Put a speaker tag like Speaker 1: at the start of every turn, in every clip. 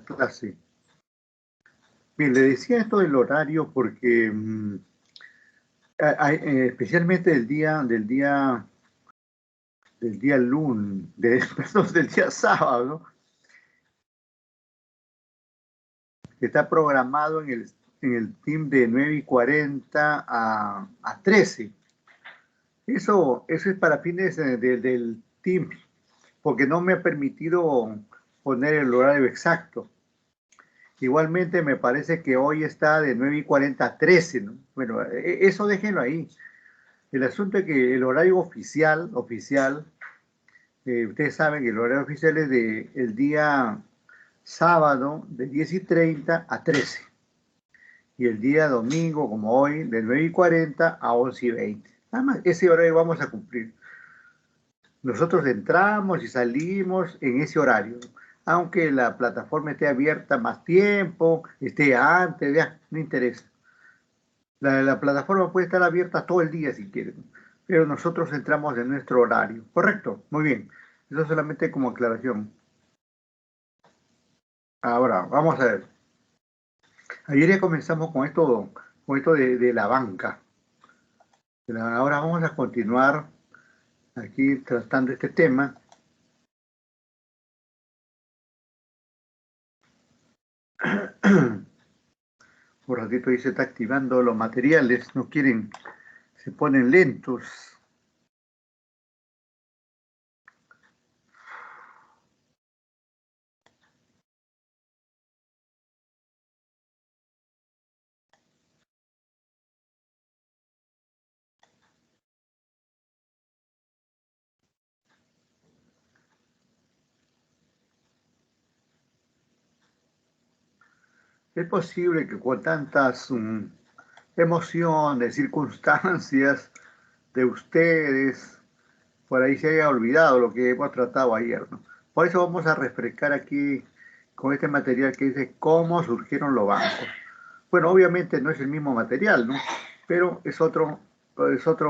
Speaker 1: clase. Bien, le decía esto del horario porque especialmente del día lunes, perdón, del día sábado, ¿no? Que está programado en el team de 9:40 a 13. Eso es para fines del team, porque no me ha permitido poner el horario exacto. Igualmente me parece que hoy está de 9:40 a 13, ¿no? Bueno, eso déjenlo ahí. El asunto es que el horario oficial, ustedes saben que el horario oficial es el día sábado de 10:30 a 13. Y el día domingo, como hoy, de 9:40 a 11:20. Nada más, ese horario vamos a cumplir. Nosotros entramos y salimos en ese horario. Aunque la plataforma esté abierta más tiempo, esté antes, ya, no interesa. La plataforma puede estar abierta todo el día si quieren, pero nosotros entramos en nuestro horario. Correcto, muy bien. Eso solamente como aclaración. Ahora, vamos a ver. Ayer ya comenzamos con esto de la banca. Ahora vamos a continuar aquí tratando este tema. Un ratito ahí se está activando los materiales, no quieren, se ponen lentos. Es posible que con tantas emociones, circunstancias de ustedes, por ahí se haya olvidado lo que hemos tratado ayer, ¿no? Por eso vamos a refrescar aquí con este material que dice cómo surgieron los bancos. Bueno, obviamente no es el mismo material, ¿no? Pero es otro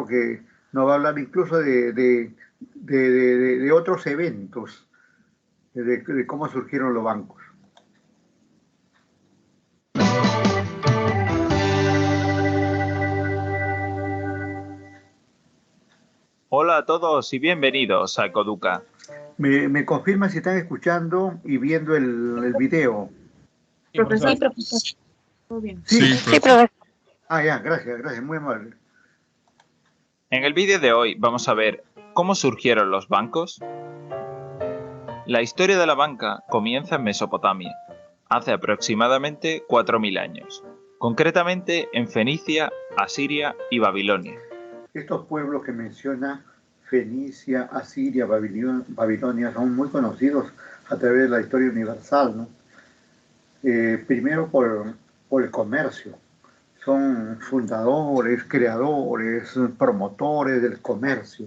Speaker 1: que nos va a hablar incluso de otros eventos, de cómo surgieron los bancos.
Speaker 2: Hola a todos y bienvenidos a Ecoduca.
Speaker 1: Me confirma si están escuchando y viendo el video.
Speaker 3: Profesor. Sí, profesor. Muy bien.
Speaker 1: Sí,
Speaker 3: profesor.
Speaker 1: Ah, ya, gracias, muy amable.
Speaker 2: En el vídeo de hoy vamos a ver cómo surgieron los bancos. La historia de la banca comienza en Mesopotamia, hace aproximadamente 4.000 años, concretamente en Fenicia, Asiria y Babilonia.
Speaker 1: Estos pueblos que menciona, Fenicia, Asiria, Babilonia, son muy conocidos a través de la historia universal, ¿no? Primero por el comercio. Son fundadores, creadores, promotores del comercio.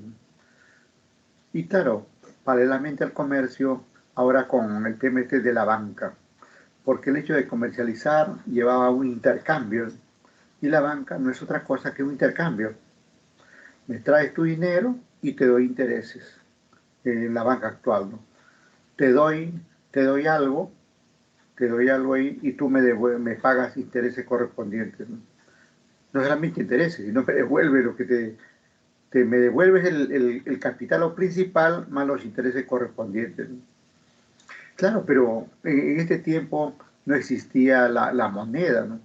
Speaker 1: Y claro, paralelamente al comercio, ahora con el tema este de la banca, porque el hecho de comercializar llevaba a un intercambio, y la banca no es otra cosa que un intercambio. Me traes tu dinero y te doy intereses en la banca actual, ¿no? Te doy, te doy algo, ahí y tú me pagas intereses correspondientes, ¿no? No solamente intereses, sino me devuelves lo que me devuelves el capital o principal más los intereses correspondientes, ¿no? Claro, pero en este tiempo no existía la moneda, ¿no?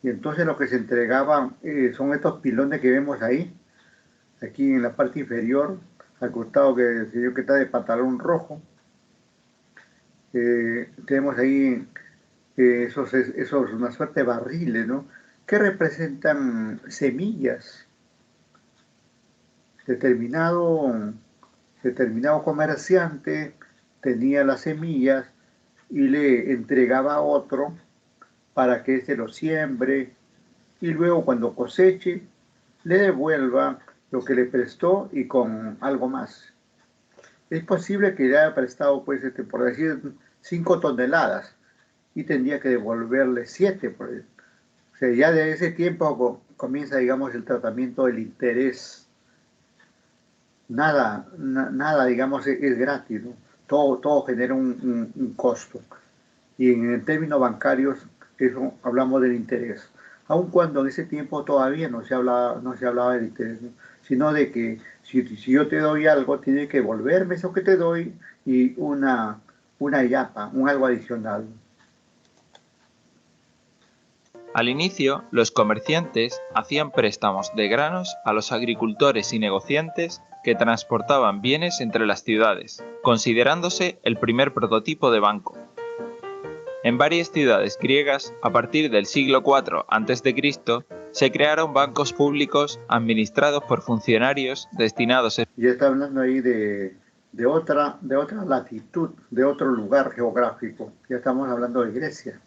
Speaker 1: Y entonces lo que se entregaba son estos pilones que vemos ahí, aquí en la parte inferior, al costado que el señor que está de pantalón rojo. Tenemos ahí una suerte de barriles, ¿no? Que representan semillas. Determinado comerciante tenía las semillas y le entregaba a otro para que éste lo siembre y luego cuando coseche le devuelva lo que le prestó y con algo más. Es posible que le haya prestado, pues, por decir, 5 toneladas y tendría que devolverle 7. O sea, ya de ese tiempo comienza, digamos, el tratamiento del interés. Nada, digamos, es gratis, ¿no? Todo genera un costo. y en términos bancarios eso hablamos del interés. Aun cuando en ese tiempo todavía no se hablaba del interés, ¿no? Sino de que si yo te doy algo, tienes que devolverme eso que te doy y una yapa, un algo adicional.
Speaker 2: Al inicio, los comerciantes hacían préstamos de granos a los agricultores y negociantes que transportaban bienes entre las ciudades, considerándose el primer prototipo de banco. En varias ciudades griegas, a partir del siglo IV a.C., se crearon bancos públicos administrados por funcionarios destinados a...
Speaker 1: Ya está hablando ahí de otra latitud, de otro lugar geográfico. Ya estamos hablando de Grecia.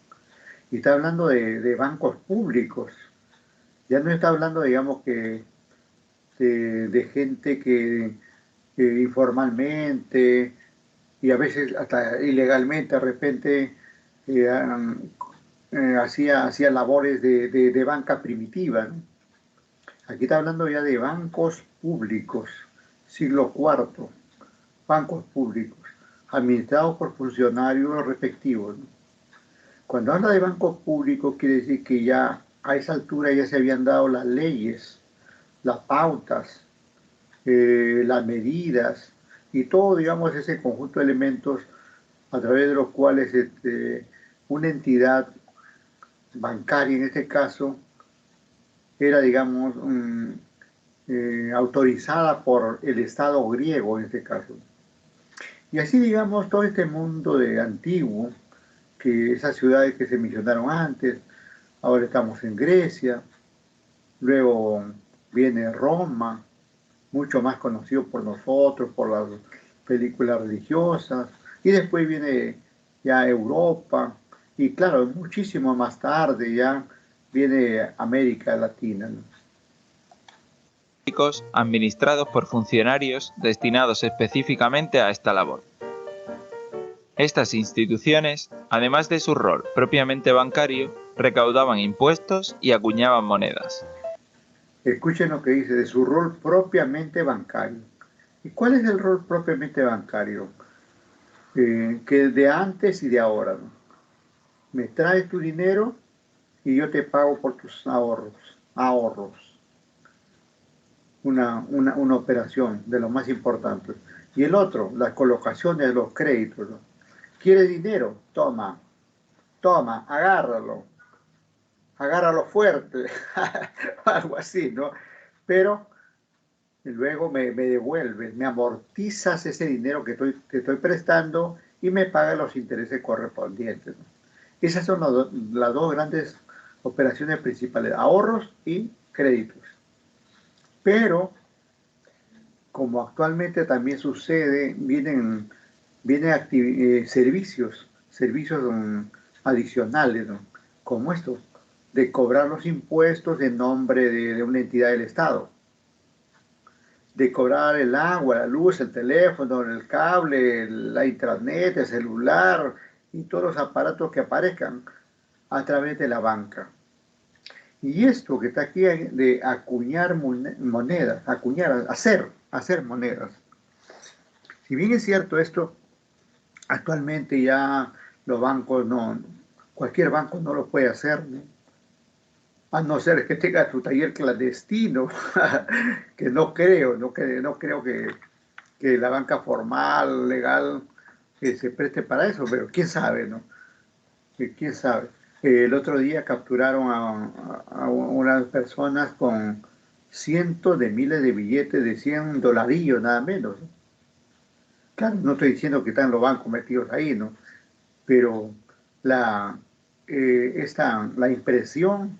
Speaker 1: Y está hablando de bancos públicos. Ya no está hablando, digamos, que de gente que informalmente y a veces hasta ilegalmente de repente hacía labores de banca primitiva, ¿no? Aquí está hablando ya de bancos públicos, siglo IV, bancos públicos, administrados por funcionarios respectivos, ¿no? Cuando habla de bancos públicos quiere decir que ya a esa altura ya se habían dado las leyes, las pautas, las medidas y todo, digamos, ese conjunto de elementos a través de los cuales una entidad bancaria, en este caso, era, digamos, autorizada por el Estado griego, en este caso. Y así, digamos, todo este mundo de antiguo, que esas ciudades que se mencionaron antes, ahora estamos en Grecia, luego viene Roma, mucho más conocido por nosotros, por las películas religiosas, y después viene ya Europa, y claro, muchísimo más tarde ya viene América Latina, ¿no?
Speaker 2: Administrados por funcionarios destinados específicamente a esta labor. Estas instituciones, además de su rol propiamente bancario, recaudaban impuestos y acuñaban monedas.
Speaker 1: Escuchen lo que dice, de su rol propiamente bancario. ¿Y cuál es el rol propiamente bancario? Que de antes y de ahora, ¿no? Me traes tu dinero y yo te pago por tus ahorros. Una operación de lo más importante. Y el otro, las colocaciones de los créditos, ¿no? ¿Quieres dinero? Toma, agárralo fuerte, algo así, ¿no? Pero luego me devuelves, me amortizas ese dinero que te estoy prestando y me pagas los intereses correspondientes, ¿no? Esas son las dos grandes operaciones principales, ahorros y créditos. Pero, como actualmente también sucede, vienen servicios adicionales, ¿no? Como esto, de cobrar los impuestos en nombre de una entidad del Estado, de cobrar el agua, la luz, el teléfono, el cable, la intranet, el celular y todos los aparatos que aparezcan a través de la banca. Y esto que está aquí de acuñar monedas, hacer monedas. Si bien es cierto esto, actualmente ya los bancos cualquier banco no lo puede hacer, ¿no? A no ser que tenga tu taller clandestino, que no creo que la banca formal, legal, se preste para eso, pero quién sabe, ¿no? ¿Quién sabe? El otro día capturaron a unas personas con cientos de miles de billetes de $100 nada menos, ¿no? Claro, no estoy diciendo que están los bancos metidos ahí, ¿no? Pero la impresión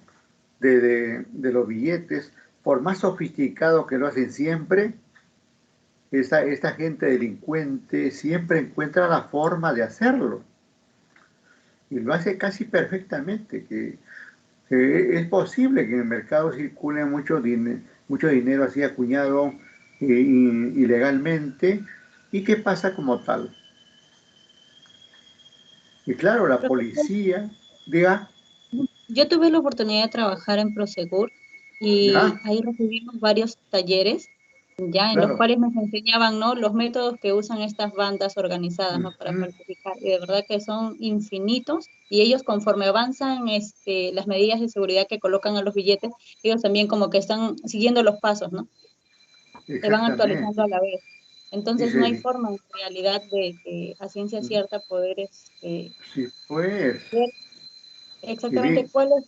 Speaker 1: de los billetes, por más sofisticado que lo hacen siempre, esta gente delincuente siempre encuentra la forma de hacerlo. Y lo hace casi perfectamente, que es posible que en el mercado circule mucho dinero así acuñado ilegalmente, y que pasa como tal. Y claro, la
Speaker 3: Profesor,
Speaker 1: policía, diga,
Speaker 3: yo tuve la oportunidad de trabajar en Prosegur y
Speaker 1: ¿ya?
Speaker 3: ahí recibimos varios talleres ya en los
Speaker 1: Claro.
Speaker 3: cuales nos enseñaban, ¿no? Los métodos que usan estas bandas organizadas, ¿no? Para
Speaker 1: Ujú.
Speaker 3: falsificar. Y de verdad que son infinitos y ellos conforme avanzan las medidas de seguridad que colocan a los billetes, ellos también como que están siguiendo los pasos, ¿no? Se van
Speaker 1: Exactamente.
Speaker 3: actualizando a la vez.
Speaker 1: Y
Speaker 3: Entonces no hay
Speaker 1: se,
Speaker 3: forma en realidad de que a ciencia cierta poder
Speaker 1: sí, pues,
Speaker 3: ver
Speaker 1: y
Speaker 3: exactamente
Speaker 1: vi,
Speaker 3: cuáles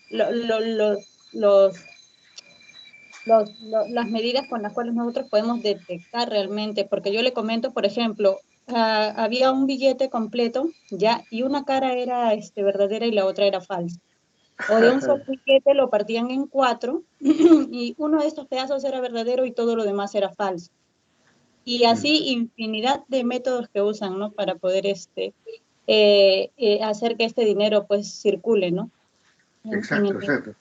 Speaker 3: lo- lo- los, las medidas con las cuales nosotros podemos detectar realmente, porque yo le comento, por ejemplo, había un billete completo, ya, y una cara era verdadera y la otra era falsa. O de un solo billete lo partían en cuatro y uno de estos pedazos era verdadero y todo lo demás era falso. Y así infinidad de métodos que usan, ¿no? Para poder hacer que este dinero pues circule, ¿no? En el
Speaker 1: exacto, exacto.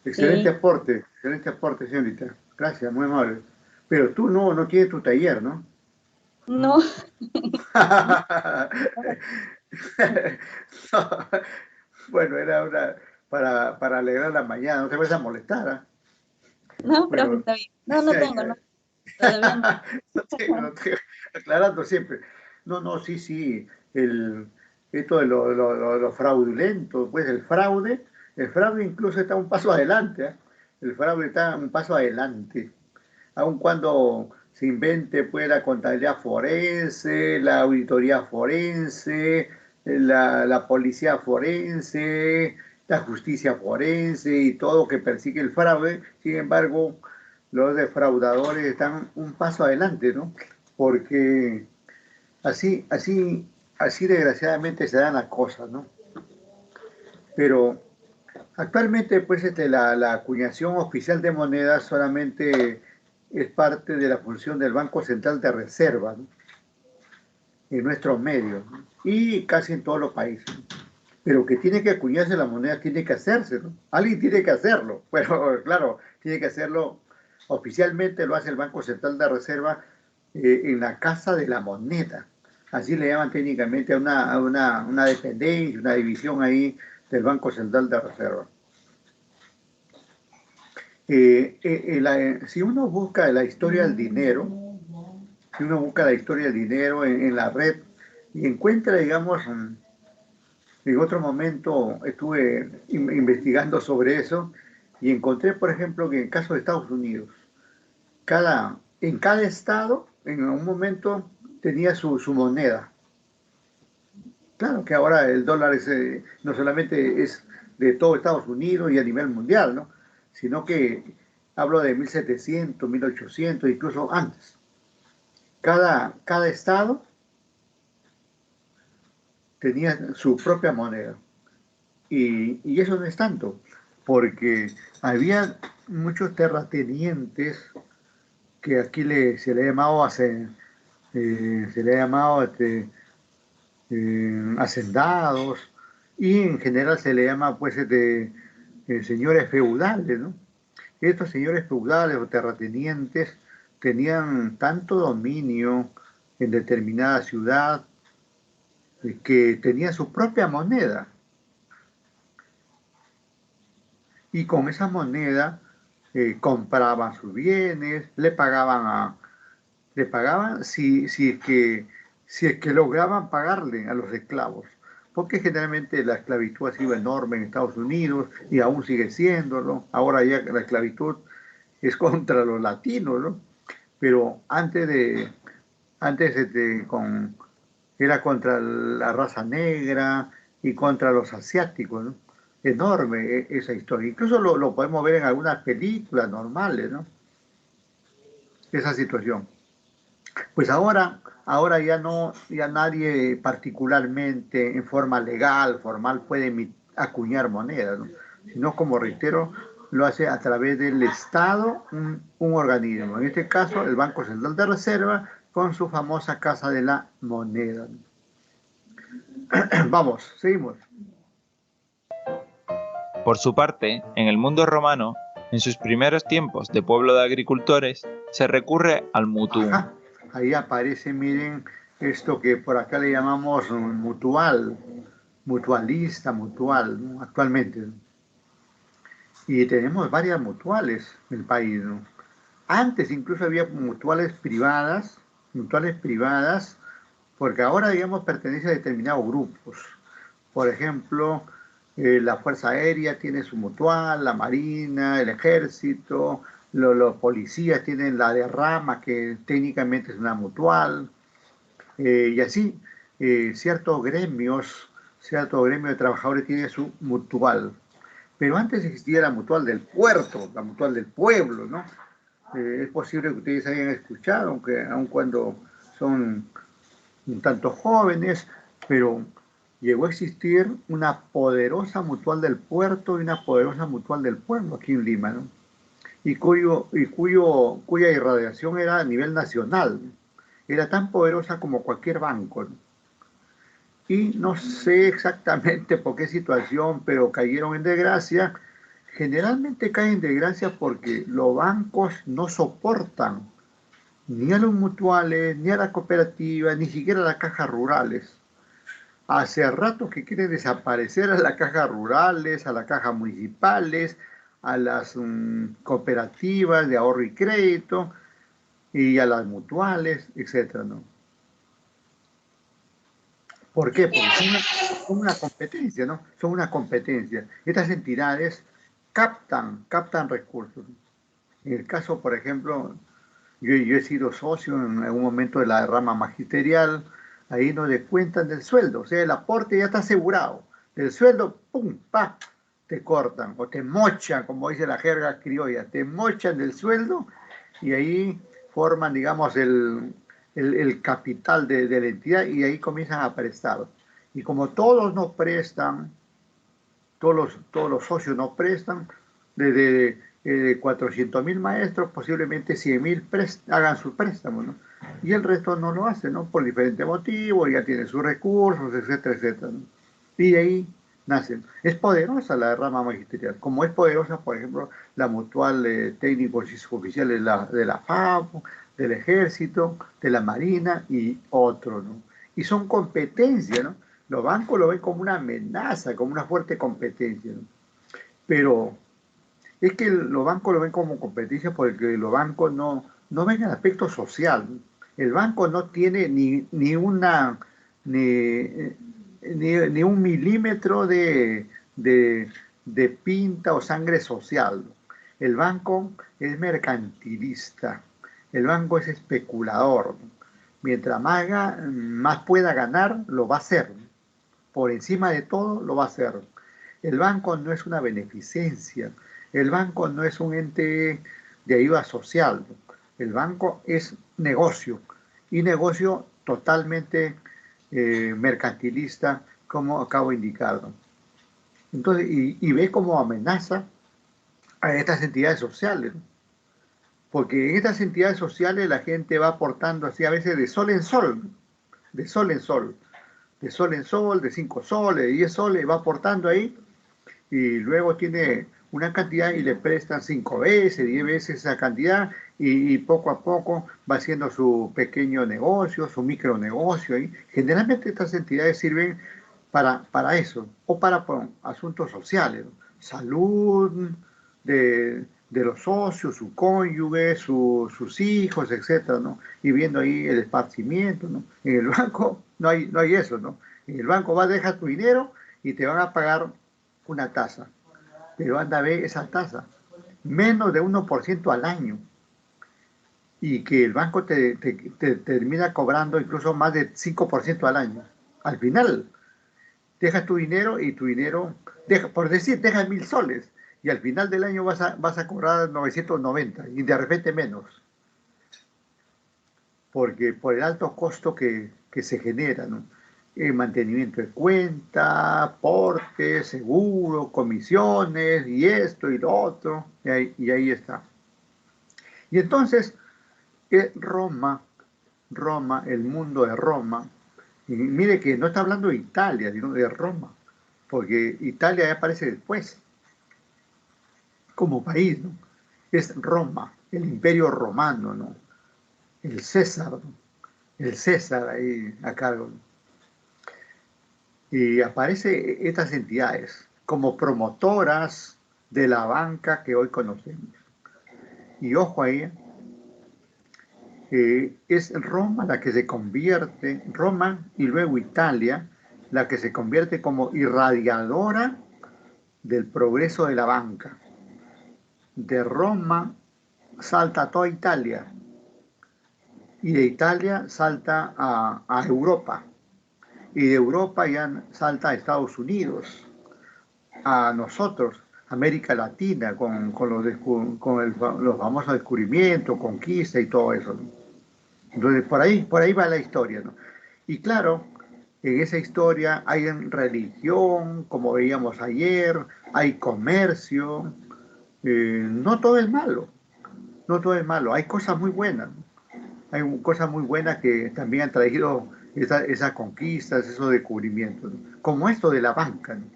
Speaker 3: sí,
Speaker 1: Excelente aporte, señorita. Gracias, muy amable. Pero tú no tienes tu taller, ¿no?
Speaker 3: no,
Speaker 1: No. Bueno, era una para alegrar la mañana, no te vas a molestar, ¿ah?
Speaker 3: no, profe,
Speaker 1: Bueno,
Speaker 3: está bien. No, no tengo, no, todavía no.
Speaker 1: no tengo, aclarando siempre. No, no, sí, sí, esto de lo fraudulento, pues el fraude incluso está un paso adelante, ¿eh? El fraude está un paso adelante, aun cuando se invente pues la contabilidad forense, la auditoría forense, la policía forense, la justicia forense y todo que persigue el fraude. Sin embargo, los defraudadores están un paso adelante, ¿no? Porque así desgraciadamente se dan las cosas, ¿no? Pero actualmente, pues, la acuñación oficial de monedas solamente es parte de la función del Banco Central de Reserva, ¿no? En nuestros medios, ¿no? Y casi en todos los países. Pero que tiene que acuñarse la moneda, tiene que hacerse, ¿no? Alguien tiene que hacerlo, pero claro, tiene que hacerlo oficialmente, lo hace el Banco Central de Reserva en la Casa de la Moneda. Así le llaman técnicamente a una dependencia, una división ahí del Banco Central de Reserva. Si uno busca la historia del dinero, si uno busca la historia del dinero en la red y encuentra, digamos, en otro momento estuve investigando sobre eso y encontré, por ejemplo, que en el caso de Estados Unidos, en cada estado, en un momento, tenía su moneda. Claro que ahora el dólar no solamente es de todo Estados Unidos y a nivel mundial, ¿no? Sino que hablo de 1700, 1800, incluso antes. Cada estado tenía su propia moneda. Y eso no es tanto, porque había muchos terratenientes que aquí se le ha llamado, se le ha llamado hacendados, y en general se le llama pues señores feudales, ¿no? Estos señores feudales o terratenientes tenían tanto dominio en determinada ciudad que tenían su propia moneda y con esa moneda compraban sus bienes, le pagaban si es que lograban pagarle a los esclavos, porque generalmente la esclavitud ha sido enorme en Estados Unidos y aún sigue siéndolo. Ahora ya la esclavitud es contra los latinos, ¿no? Pero antes era contra la raza negra y contra los asiáticos, ¿no? Enorme esa historia. Incluso lo podemos ver en algunas películas normales, ¿no? Esa situación. Pues ahora ya no, ya nadie particularmente en forma legal, formal, puede acuñar monedas, ¿no? Sino, como reitero, lo hace a través del Estado, un organismo. En este caso, el Banco Central de Reserva, con su famosa Casa de la Moneda. Vamos, seguimos.
Speaker 2: Por su parte, en el mundo romano, en sus primeros tiempos de pueblo de agricultores, se recurre al mutuum.
Speaker 1: Ajá, ahí aparece, miren, esto que por acá le llamamos mutualista, mutual, ¿no? Actualmente, ¿no? Y tenemos varias mutuales en el país, ¿no? Antes incluso había mutuales privadas, porque ahora, digamos, pertenece a determinados grupos. Por ejemplo, la Fuerza Aérea tiene su mutual, la Marina, el Ejército, los policías tienen la de Rama, que técnicamente es una mutual, y así, ciertos gremios de trabajadores tienen su mutual. Pero antes existía la mutual del puerto, la mutual del pueblo, ¿no? Es posible que ustedes hayan escuchado, aunque aun cuando son un tanto jóvenes, pero llegó a existir una poderosa mutual del puerto y una poderosa mutual del pueblo aquí en Lima, ¿no? Cuya irradiación era a nivel nacional, ¿no? Era tan poderosa como cualquier banco, ¿no? Y no sé exactamente por qué situación, pero cayeron en desgracia. Generalmente caen en desgracia porque los bancos no soportan ni a los mutuales, ni a las cooperativas, ni siquiera a las cajas rurales. Hace rato que quieren desaparecer a las cajas rurales, a las cajas municipales, a las cooperativas de ahorro y crédito y a las mutuales, etcétera, ¿no? ¿Por qué? Porque son una competencia, ¿no? Son una competencia. Estas entidades captan recursos. En el caso, por ejemplo, yo he sido socio en algún momento de la rama magisterial, ahí no descuentan del sueldo, o sea, el aporte ya está asegurado. Del sueldo, pum, pa, te cortan o te mochan, como dice la jerga criolla, te mochan del sueldo y ahí forman, digamos, el capital de la entidad y ahí comienzan a prestar. Y como todos no prestan, todos los socios no prestan, de 400.000 maestros, posiblemente 100.000 hagan sus préstamos, ¿no? Y el resto no lo hace, ¿no? Por diferentes motivos, ya tienen sus recursos, etcétera, etcétera, ¿no? Y de ahí nacen. Es poderosa la rama magisterial, como es poderosa, por ejemplo, la mutual de técnicos y suboficiales de la FAO, del Ejército, de la Marina y otros, ¿no? Y son competencias, ¿no? Los bancos lo ven como una amenaza, como una fuerte competencia, ¿no? Pero es que los bancos lo ven como competencia porque los bancos no ven el aspecto social, ¿no? El banco no tiene ni, ni un milímetro de pinta o sangre social, ¿no? El banco es mercantilista, el banco es especulador, ¿no? Mientras más pueda ganar, lo va a hacer, ¿no? Por encima de todo lo va a hacer. El banco no es una beneficencia, el banco no es un ente de ayuda social, el banco es negocio y negocio totalmente mercantilista, como acabo de indicar, ¿no? Entonces, y ve como amenaza a estas entidades sociales, ¿no? Porque en estas entidades sociales la gente va aportando así a veces de sol en sol, ¿no? De sol en sol, de sol en sol, de 5 soles, de 10 soles, va aportando ahí y luego tiene una cantidad y le prestan 5 veces, 10 veces esa cantidad y poco a poco va haciendo su pequeño negocio, su micronegocio ahí. Generalmente estas entidades sirven para eso o para asuntos sociales, ¿no? Salud de los socios, su cónyuge, sus hijos, etcétera, ¿no? Y viendo ahí el esparcimiento, ¿no? En el banco no hay eso, ¿no? En el banco vas a dejar tu dinero y te van a pagar una tasa, pero anda a ver esa tasa, menos de 1% al año, y que el banco te termina cobrando incluso más de 5% al año. Al final, dejas tu dinero y tu dinero, por decir, dejas 1.000 soles, y al final del año vas a cobrar 990 y de repente menos, porque por el alto costo que se genera, ¿no? Mantenimiento de cuenta, aportes, seguro, comisiones, y esto y lo otro, y ahí está. Y entonces, Roma, el mundo de Roma, y mire que no está hablando de Italia, sino de Roma, porque Italia ya aparece después, como país, ¿no? Es Roma, el imperio romano, ¿no? El César, ¿no? El César ahí a cargo, ¿no? Y aparecen estas entidades como promotoras de la banca que hoy conocemos. Y ojo ahí, es Roma la que se convierte, Roma y luego Italia, la que se convierte como irradiadora del progreso de la banca. De Roma salta a toda Italia y de Italia salta a Europa y de Europa ya salta a Estados Unidos, a nosotros, América Latina, con los famosos descubrimientos, conquista y todo eso, ¿no? Entonces, por ahí va la historia, ¿no? Y claro, en esa historia hay religión, como veíamos ayer, hay comercio, no todo es malo, no todo es malo, hay cosas muy buenas, ¿no? Hay cosas muy buenas que también han traído esas conquistas, esos descubrimientos, ¿no? Como esto de la banca, ¿no?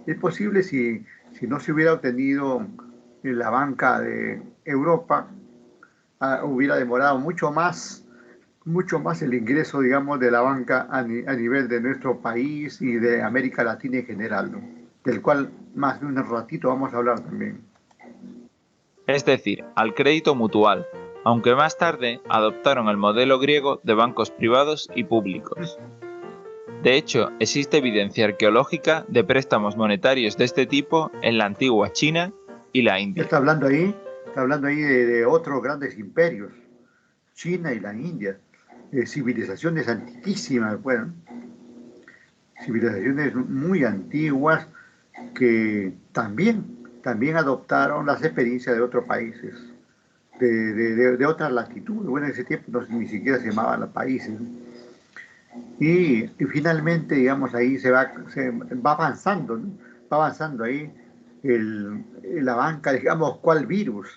Speaker 1: Es posible si no se hubiera obtenido la banca de Europa, hubiera demorado mucho más el ingreso, digamos, de la banca a nivel de nuestro país y de América Latina en general, ¿no? Del cual más de un ratito vamos a hablar también.
Speaker 2: Es decir, al crédito mutual, aunque más tarde adoptaron el modelo griego de bancos privados y públicos. De hecho, existe evidencia arqueológica de préstamos monetarios de este tipo en la antigua China y la India.
Speaker 1: Está hablando ahí de otros grandes imperios, China y la India, civilizaciones antiquísimas, bueno, civilizaciones muy antiguas que también adoptaron las experiencias de otros países, de otras latitudes. Bueno, en ese tiempo ni siquiera se llamaban los países, ¿no? Y finalmente, digamos, ahí se va avanzando, ¿no? Va avanzando ahí la banca, digamos, ¿cuál virus?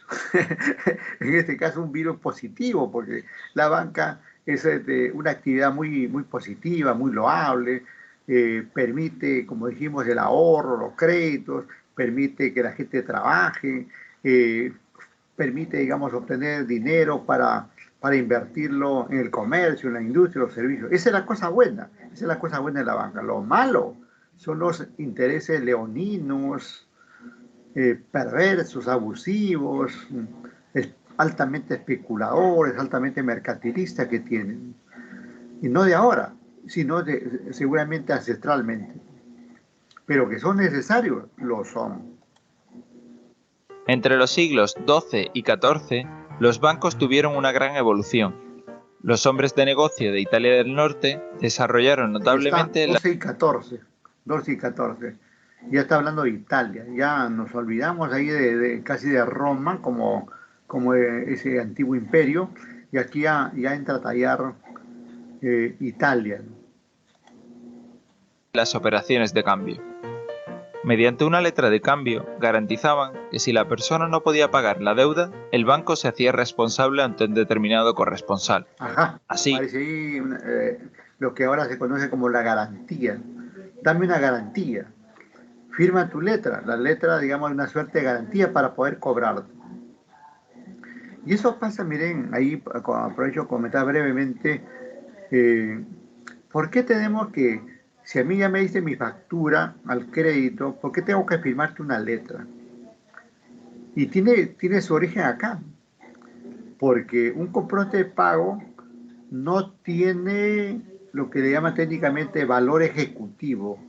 Speaker 1: En este caso un virus positivo, porque la banca es una actividad muy positiva, muy loable, permite, como dijimos, el ahorro, los créditos, permite que la gente trabaje, eh, permite, digamos, obtener dinero para invertirlo en el comercio, en la industria, los servicios. Esa es la cosa buena, esa es la cosa buena de la banca. Lo malo son los intereses leoninos, perversos, abusivos, altamente especuladores, altamente mercantilistas que tienen. Y no de ahora, sino seguramente ancestralmente. Pero que son necesarios, lo son.
Speaker 2: Entre los siglos XII y XIV, los bancos tuvieron una gran evolución. Los hombres de negocio de Italia del Norte desarrollaron
Speaker 1: Ahí está,
Speaker 2: notablemente
Speaker 1: 12 y 14. 12 y 14. Ya está hablando de Italia. Ya nos olvidamos ahí casi de Roma como ese antiguo imperio. Y aquí ya entra a tallar Italia, ¿no?
Speaker 2: las operaciones de cambio. Mediante una letra de cambio, garantizaban que si la persona no podía pagar la deuda, el banco se hacía responsable ante un determinado corresponsal.
Speaker 1: Ajá,
Speaker 2: Así,
Speaker 1: aparece ahí lo que ahora se conoce como la garantía. Dame una garantía. Firma tu letra. La letra, digamos, es una suerte de garantía para poder cobrarte. Y eso pasa, miren, ahí aprovecho a comentar brevemente, eh, ¿por qué tenemos que, si a mí ya me diste mi factura al crédito, ¿por qué tengo que firmarte una letra? Y tiene su origen acá, porque un comprobante de pago no tiene lo que le llama técnicamente valor ejecutivo.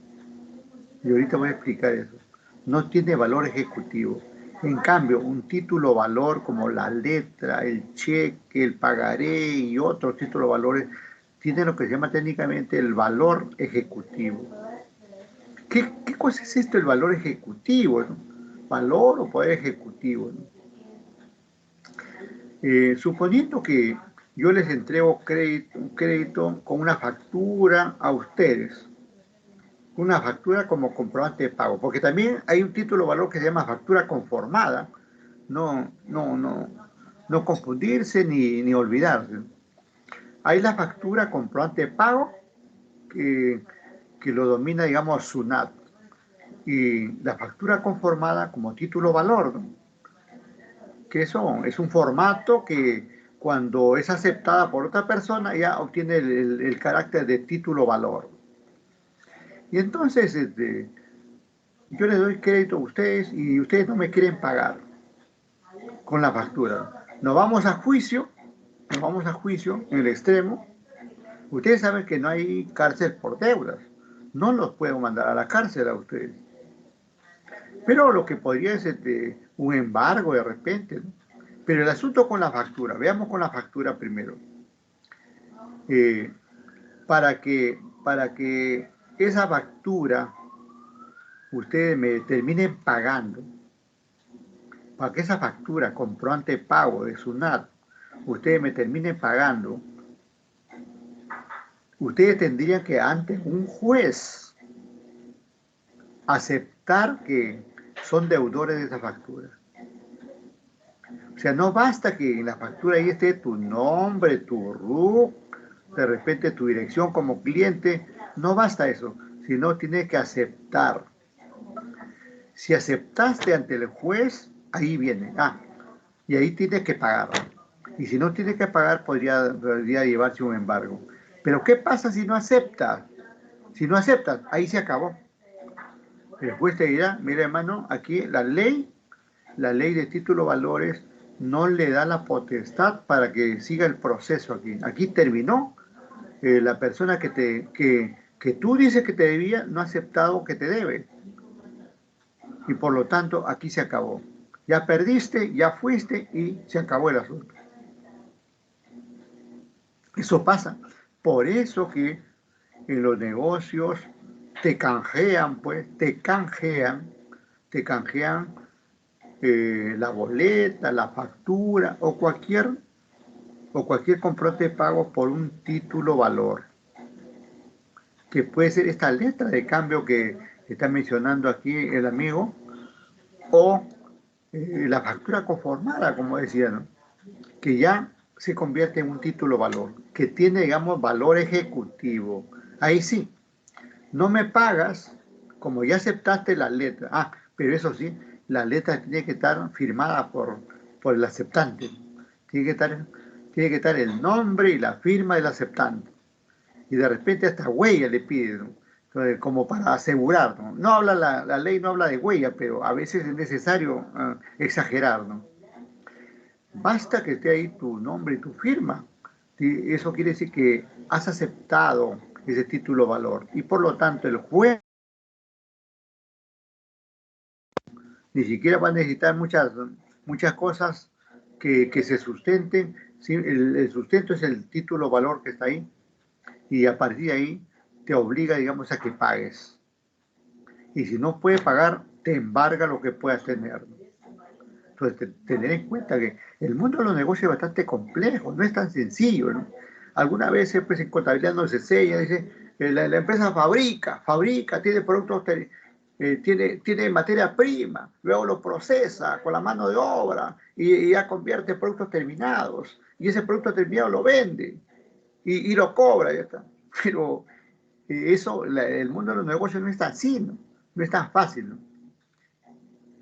Speaker 1: Y ahorita voy a explicar eso. No tiene valor ejecutivo. En cambio, un título valor como la letra, el cheque, el pagaré y otros títulos valores tiene lo que se llama técnicamente el valor ejecutivo. ¿Qué cosa es esto, el valor ejecutivo, ¿no? Valor o poder ejecutivo, ¿no? Suponiendo que yo les entrego un crédito con una factura a ustedes, una factura como comprobante de pago, porque también hay un título de valor que se llama factura conformada, no confundirse ni olvidarse. Hay la factura comprobante de pago que, que lo domina, digamos, SUNAT, y la factura conformada como título valor, ¿no? Que eso es un formato que cuando es aceptada por otra persona ya obtiene el carácter de título valor. Y entonces yo les doy crédito a ustedes y ustedes no me quieren pagar con la factura. Nos vamos a juicio nos vamos a juicio, en el extremo, ustedes saben que no hay cárcel por deudas. No los puedo mandar a la cárcel a ustedes. Pero lo que podría ser un embargo de repente, ¿no? Pero el asunto con la factura, veamos con la factura primero. Eh, para que esa factura ustedes me terminen pagando, para que esa factura comprobante de pago de SUNAT, ustedes me terminen pagando, ustedes tendrían que ante un juez aceptar que son deudores de esa factura. O sea, no basta que en la factura ahí esté tu nombre, tu RUC, de repente tu dirección como cliente, no basta eso, sino tienes que aceptar. Si aceptaste ante el juez, ahí viene, y ahí tienes que pagar. Y si no tienes que pagar, podría llevarse un embargo. Pero ¿qué pasa si no aceptas? Si no aceptas, ahí se acabó. El juez te dirá, mira hermano, aquí la ley de título valores no le da la potestad para que siga el proceso aquí. Aquí terminó. La persona que tú dices que te debía no ha aceptado que te debe. Y por lo tanto, aquí se acabó. Ya perdiste, ya fuiste y se acabó el asunto. Eso pasa. Por eso que en los negocios te canjean, pues, te canjean la boleta, la factura o cualquier comprobante de pago por un título valor, que puede ser esta letra de cambio que está mencionando aquí el amigo, o la factura conformada, como decía, ¿no? Que ya se convierte en un título valor, que tiene, digamos, valor ejecutivo. Ahí sí, no me pagas, como ya aceptaste la letra. Pero eso sí, la letra tiene que estar firmada por el aceptante. Tiene que estar el nombre y la firma del aceptante. Y de repente hasta huella le pide, ¿no? Entonces, como para asegurar, ¿no? No habla la ley no habla de huella, pero a veces es necesario exagerar, ¿no? Basta que esté ahí tu nombre y tu firma. ¿Sí? Eso quiere decir que has aceptado ese título valor. Y por lo tanto el juez ni siquiera va a necesitar muchas cosas que se sustenten. ¿Sí? El sustento es el título valor que está ahí. Y a partir de ahí te obliga, digamos, a que pagues. Y si no puedes pagar, te embarga lo que puedas tener. Entonces, tener en cuenta que el mundo de los negocios es bastante complejo, no es tan sencillo, ¿no? Alguna vez pues, en contabilidad no se sella, dice, la empresa fabrica, tiene productos, tiene materia prima, luego lo procesa con la mano de obra y ya convierte en productos terminados. Y ese producto terminado lo vende y lo cobra, ya está. Pero el mundo de los negocios no es tan así, ¿no? No es tan fácil, ¿no?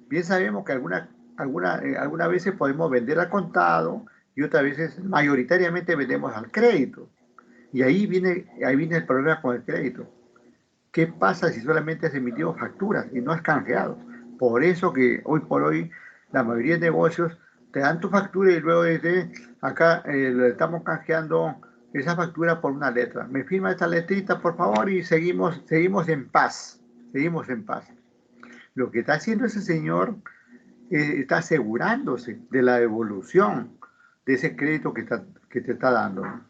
Speaker 1: Bien sabemos que algunas veces podemos vender al contado y otras veces mayoritariamente vendemos al crédito. Y ahí viene el problema con el crédito. ¿Qué pasa si solamente has emitido facturas y no has canjeado? Por eso que hoy por hoy la mayoría de negocios te dan tu factura y luego dice, acá le estamos canjeando esa factura por una letra. Me firma esta letrita, por favor, y seguimos en paz. Seguimos en paz. Lo que está haciendo ese señor está asegurándose de la devolución de ese crédito que te está dando, ¿no?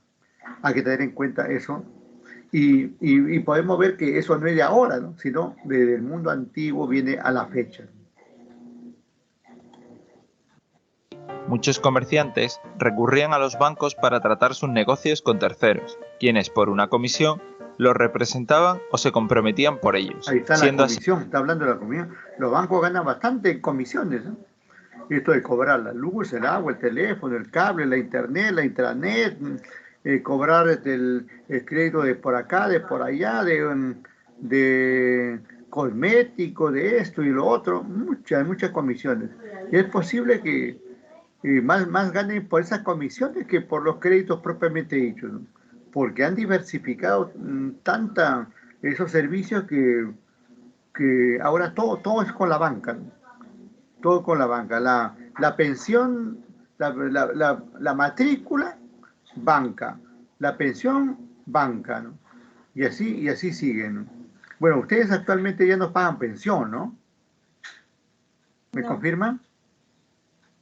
Speaker 1: Hay que tener en cuenta eso. Y podemos ver que eso no es de ahora, ¿no? Sino desde el mundo antiguo viene a la fecha.
Speaker 2: Muchos comerciantes recurrían a los bancos para tratar sus negocios con terceros, quienes por una comisión los representaban o se comprometían por ellos.
Speaker 1: Ahí está la comisión, está hablando de la comisión. Los bancos ganan bastante en comisiones, ¿no? Esto de cobrar la luz, el agua, el teléfono, el cable, la internet, la intranet, cobrar el crédito de por acá, de por allá, de cosmético, de esto y lo otro, muchas comisiones. Y es posible que más ganen por esas comisiones que por los créditos propiamente dichos, ¿no? Porque han diversificado esos servicios que ahora todo es con la banca, ¿no? Todo con la banca. La pensión, la matrícula banca. La pensión, banca, ¿no? Y así siguen, ¿no? Bueno, ustedes actualmente ya no pagan pensión, ¿no? ¿Me
Speaker 3: No,
Speaker 1: confirman?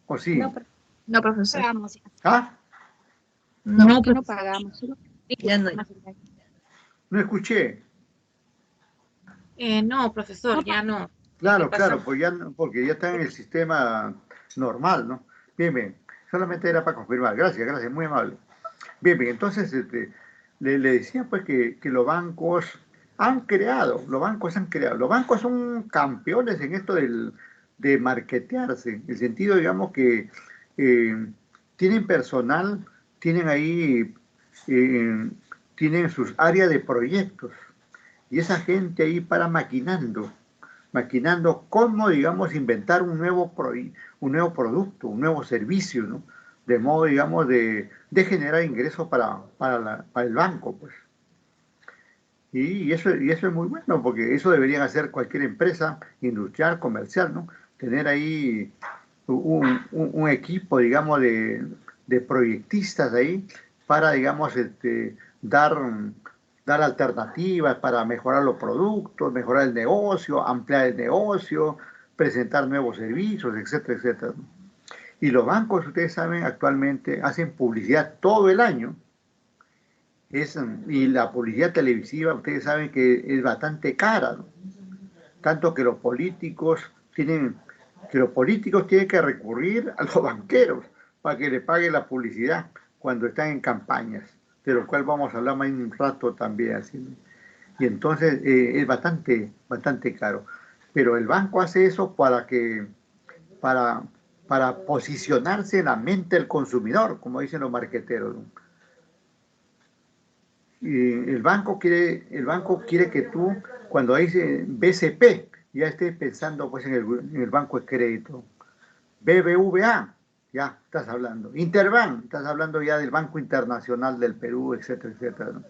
Speaker 1: ¿O sí?
Speaker 3: no,
Speaker 4: No, profesor.
Speaker 3: pagamos.
Speaker 1: ¿Ah?
Speaker 4: No,
Speaker 3: No, que no
Speaker 4: profesor.
Speaker 3: pagamos. Solo
Speaker 4: Ya no.
Speaker 1: No escuché.
Speaker 4: No, profesor, ya no. ¿Qué
Speaker 1: Claro,
Speaker 4: pasó?
Speaker 1: claro, pues ya, porque ya está en el sistema normal, ¿no? Bien, bien. Solamente era para confirmar. Gracias, gracias, muy amable. Bien, bien. Entonces, le decía pues que los bancos los bancos son campeones en esto de marketearse, en el sentido, digamos, que eh, tienen personal, tienen ahí, eh, tienen sus áreas de proyectos, y esa gente ahí para maquinando cómo, digamos, inventar un nuevo producto, un nuevo servicio, ¿no? De modo, digamos, de generar ingresos para el banco, pues. Y eso es muy bueno, porque eso deberían hacer cualquier empresa industrial, comercial, ¿no? Tener ahí un equipo, digamos, de proyectistas ahí para, digamos, dar alternativas para mejorar los productos, mejorar el negocio, ampliar el negocio, presentar nuevos servicios, etcétera, etcétera, ¿no? Y los bancos, ustedes saben, actualmente hacen publicidad todo el año. Y la publicidad televisiva, ustedes saben que es bastante cara, ¿no? Tanto tienen, que los políticos tienen que recurrir a los banqueros para que le paguen la publicidad cuando están en campañas, de lo cual vamos a hablar más en un rato también, así, ¿no? Y entonces es bastante caro. Pero el banco hace eso para, para posicionarse en la mente del consumidor, como dicen los marqueteros, ¿no? Y el banco quiere que tú, cuando dice BCP, ya estés pensando pues en el banco de crédito. BBVA, ya estás hablando. Interbank, estás hablando ya del Banco Internacional del Perú, etcétera, etcétera, ¿no?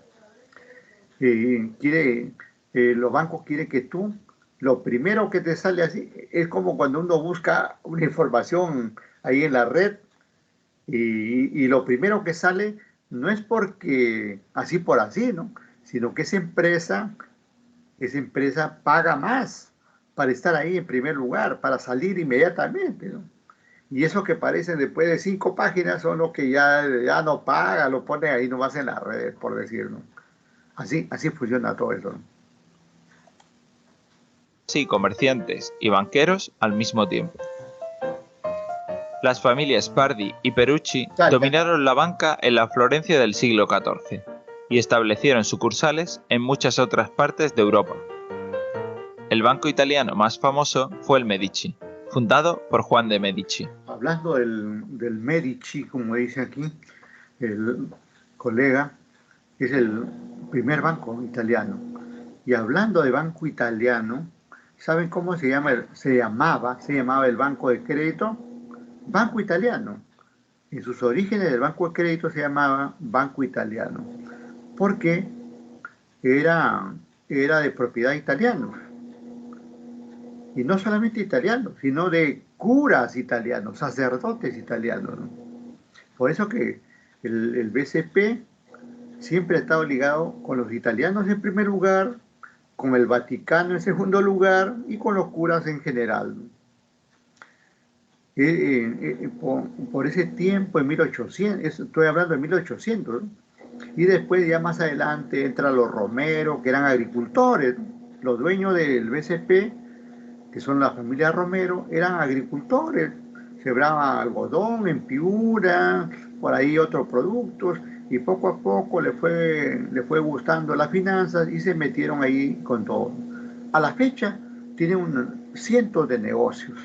Speaker 1: Quiere, los bancos quieren que tú, lo primero que te sale así, es como cuando uno busca una información ahí en la red y lo primero que sale no es porque así por así, ¿no? Sino que esa empresa paga más para estar ahí en primer lugar, para salir inmediatamente, ¿no? Y eso que parecen después de 5 páginas son los que ya no paga, lo ponen ahí nomás en la red, por decirlo. Así funciona todo eso, ¿no?
Speaker 2: Sí, comerciantes y banqueros al mismo tiempo. Las familias Pardi y Perucci
Speaker 1: Salta.
Speaker 2: dominaron la banca en la Florencia del siglo XIV y establecieron sucursales en muchas otras partes de Europa. El banco italiano más famoso fue el Medici, fundado por Juan de Medici.
Speaker 1: Hablando del Medici, como dice aquí el colega, es el primer banco italiano. Y hablando de banco italiano, ¿saben cómo se llamaba el banco de crédito? Banco italiano. En sus orígenes el banco de crédito se llamaba Banco Italiano, porque era, era de propiedad italiana. Y no solamente italianos, sino de curas italianos, sacerdotes italianos, ¿no? Por eso que el BCP siempre ha estado ligado con los italianos en primer lugar, con el Vaticano en segundo lugar y con los curas en general, ¿no? Por ese tiempo, en 1800, estoy hablando de 1800, ¿no? Y después ya más adelante entran los Romero, que eran agricultores, ¿no? Los dueños del BCP, que son la familia Romero, eran agricultores, sembraban algodón en Piura, por ahí otros productos, y poco a poco le fue gustando las finanzas y se metieron ahí con todo. A la fecha tienen cientos de negocios,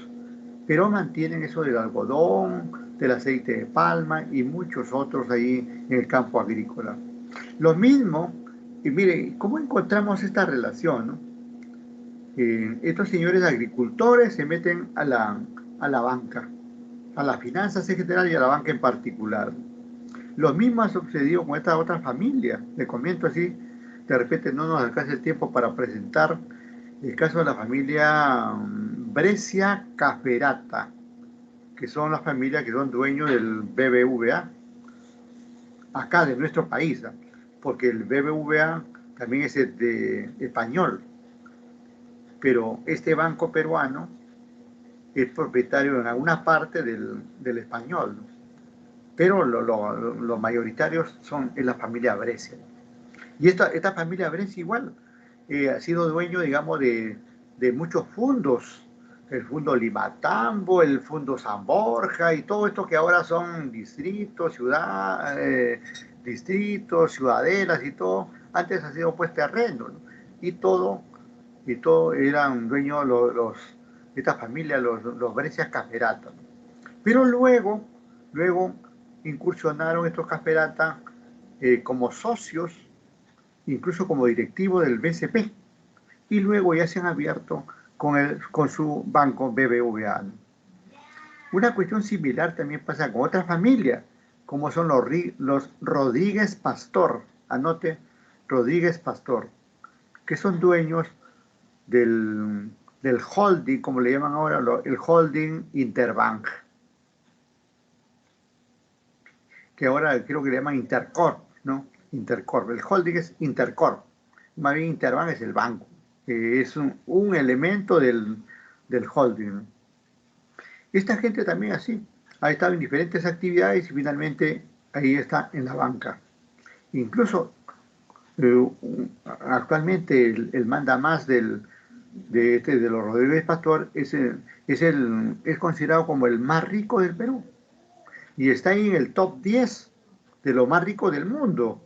Speaker 1: pero mantienen eso del algodón, del aceite de palma y muchos otros ahí en el campo agrícola. Lo mismo, y mire, ¿cómo encontramos esta relación, no? Estos señores agricultores se meten a la banca, a las finanzas en general y a la banca en particular. Lo mismo ha sucedido con esta otra familia. Le comento así, de repente no nos alcanza el tiempo para presentar el caso de la familia Brescia Caferata, que son las familias que son dueños del BBVA. acá de nuestro país, ¿ah? Porque el BBVA también es de español, pero este banco peruano es propietario en alguna parte del español, ¿no? Pero los mayoritarios es la familia Brescia. Y esta familia Brescia igual ha sido dueño, digamos, de muchos fondos, el Fondo Limatambo, el Fondo San Borja y todo esto que ahora son distritos, ciudadelas y todo, antes ha sido pues terreno, ¿no? Y todo, y todo eran dueños esta familia, los Brescia Caferata, ¿no? Pero luego incursionaron estos Caferata como socios, incluso como directivo del BCP, y luego ya se han abierto con su banco BBVA. Una cuestión similar también pasa con otra familia, como son los Rodríguez Pastor, anote, Rodríguez Pastor, que son dueños del holding, como le llaman ahora, el holding Interbank, que ahora creo que le llaman Intercorp, ¿no? Intercorp, el holding es Intercorp, más bien Interbank es el banco, que es un elemento del holding, ¿no? Esta gente también así, ha estado en diferentes actividades y finalmente ahí está en la banca. Incluso eh, actualmente el manda más de los Rodríguez Pastor es considerado como el más rico del Perú y está ahí en el top 10 de lo más rico del mundo,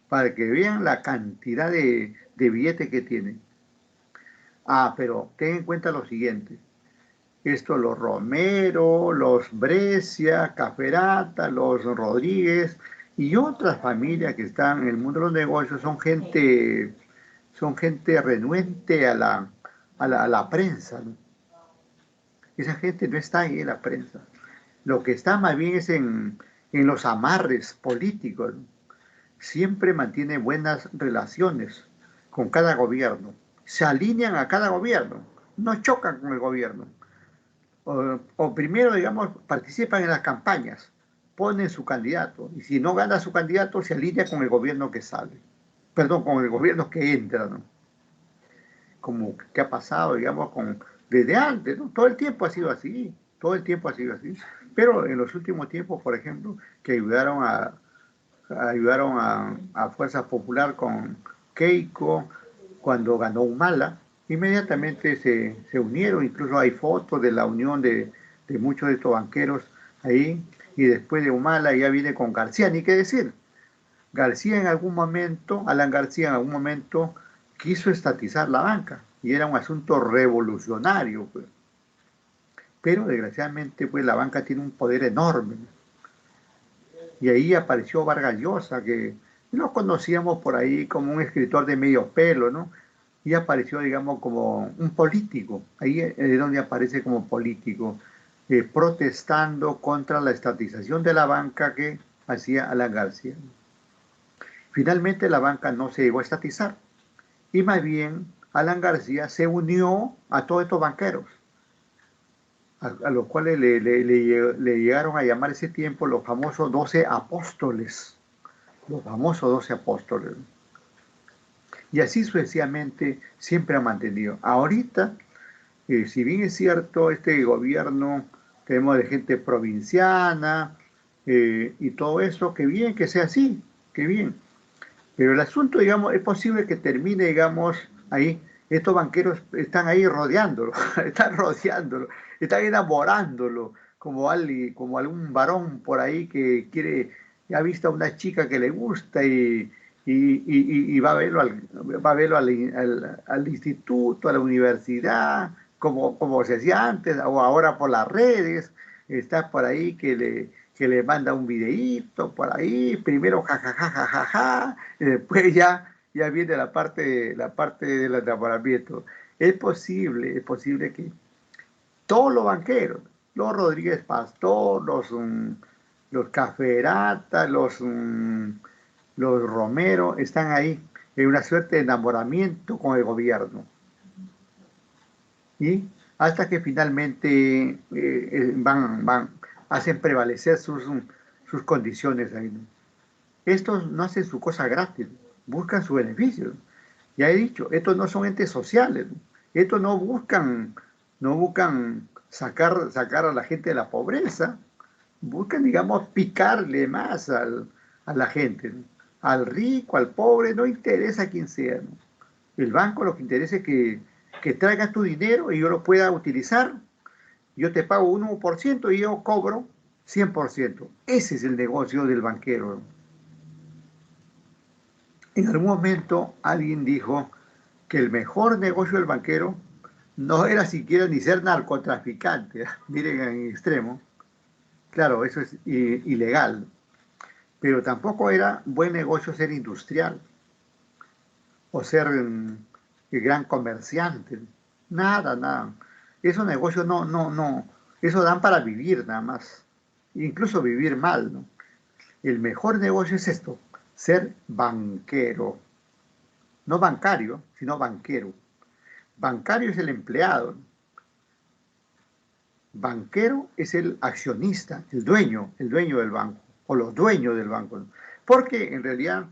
Speaker 1: para que vean la cantidad de billetes que tiene. Ah, pero ten en cuenta lo siguiente. Esto, los Romero, los Brescia, Caferata, los Rodríguez y otras familias que están en el mundo de los negocios son gente renuente a la prensa, ¿no? Esa gente no está ahí en la prensa. Lo que está más bien es en los amarres políticos, ¿no? Siempre mantiene buenas relaciones con cada gobierno. Se alinean a cada gobierno, no chocan con el gobierno. O primero, digamos, participan en las campañas, ponen su candidato, y si no gana su candidato, se alinea con el gobierno que sale, perdón, con el gobierno que entra, ¿no? Como que ha pasado, digamos, desde antes, ¿no? Todo el tiempo ha sido así, todo el tiempo ha sido así, pero en los últimos tiempos, por ejemplo, que ayudaron a Fuerza Popular con Keiko cuando ganó Humala, inmediatamente se unieron, incluso hay fotos de la unión de muchos de estos banqueros ahí, y después de Humala ya viene con García, ni qué decir. García en algún momento, Alan García en algún momento quiso estatizar la banca, y era un asunto revolucionario, pues. Pero desgraciadamente pues la banca tiene un poder enorme, y ahí apareció Vargas Llosa, que lo conocíamos por ahí como un escritor de medio pelo, ¿no? Y apareció, digamos, como un político. Ahí es donde aparece como político, protestando contra la estatización de la banca que hacía Alan García. Finalmente la banca no se llegó a estatizar, y más bien Alan García se unió a todos estos banqueros, a los cuales le llegaron a llamar ese tiempo los famosos 12 apóstoles, los famosos 12 apóstoles. Y así sucesivamente siempre ha mantenido. Ahorita, si bien es cierto, este gobierno tenemos de gente provinciana y todo eso, que bien que sea así, que bien. Pero el asunto, digamos, es posible que termine, digamos, ahí. Estos banqueros están ahí rodeándolo, están enamorándolo, como algún varón por ahí que ha visto a una chica que le gusta y va a verlo al instituto, a la universidad, como se hacía antes, o ahora por las redes, está por ahí que le manda un videíto por ahí, primero jajajajaja, y después ya viene la parte del enamoramiento. Es posible que todos los banqueros, los Rodríguez Pastor, los Caferata, los Romero, están ahí en una suerte de enamoramiento con el gobierno. Y hasta que finalmente hacen prevalecer sus condiciones ahí, ¿no? Estos no hacen su cosa gratis, buscan su beneficio. Ya he dicho, estos no son entes sociales, estos no buscan sacar a la gente de la pobreza, buscan, digamos, picarle más a la gente, ¿no? Al rico, al pobre, no interesa quién sea, ¿no? El banco lo que interesa es que traigas tu dinero y yo lo pueda utilizar. Yo te pago un 1% y yo cobro 100%. Ese es el negocio del banquero, ¿no? En algún momento alguien dijo que el mejor negocio del banquero no era siquiera ni ser narcotraficante. Miren en extremo. Claro, eso es ilegal, pero tampoco era buen negocio ser industrial o ser gran comerciante. Nada, nada. Esos negocios no. Eso dan para vivir nada más. Incluso vivir mal, ¿no? El mejor negocio es esto, ser banquero. No bancario, sino banquero. Bancario es el empleado. Banquero es el accionista, el dueño del banco, o los dueños del banco. Porque en realidad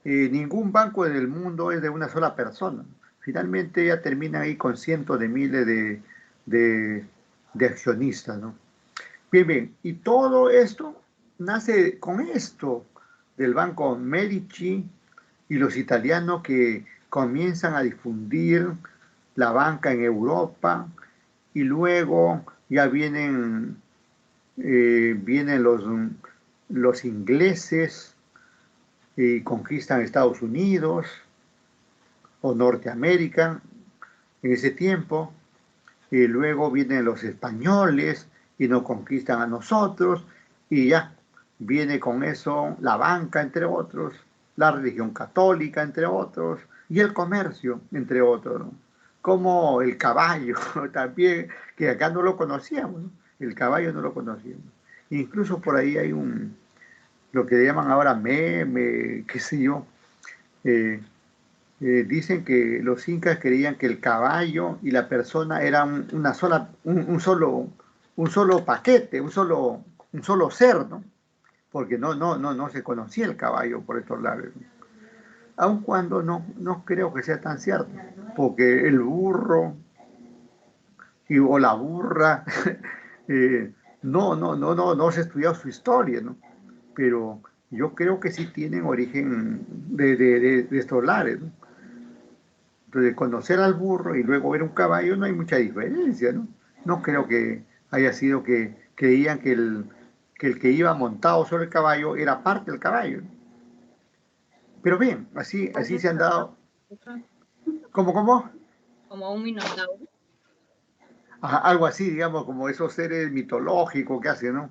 Speaker 1: ningún banco del mundo es de una sola persona. Finalmente ya termina ahí con cientos de miles de accionistas, ¿no? Bien, bien. Y todo esto nace con esto del Banco Medici y los italianos que comienzan a difundir la banca en Europa y luego ya vienen los ingleses y conquistan Estados Unidos o Norteamérica en ese tiempo, y luego vienen los españoles y nos conquistan a nosotros, y ya viene con eso la banca, entre otros, la religión católica, entre otros, y el comercio, entre otros, ¿no? Como el caballo, también, que acá no lo conocíamos, ¿no? El caballo no lo conocíamos. Incluso por ahí hay lo que llaman ahora meme, qué sé yo, eh, dicen que los incas creían que el caballo y la persona eran un solo paquete, un solo ser, ¿no? Porque no se conocía el caballo por estos lares, ¿no? Aun cuando no creo que sea tan cierto, porque el burro o la burra, no se ha estudiado su historia, ¿no? Pero yo creo que sí tienen origen de estos lares, ¿no? Entonces, conocer al burro y luego ver un caballo no hay mucha diferencia, ¿no? No creo que haya sido que creían que el que iba montado sobre el caballo era parte del caballo, ¿no? Pero bien, así se han dado. ¿Cómo?
Speaker 3: Como un minotauro.
Speaker 1: Ajá, algo así, digamos, como esos seres mitológicos que hacen, ¿no?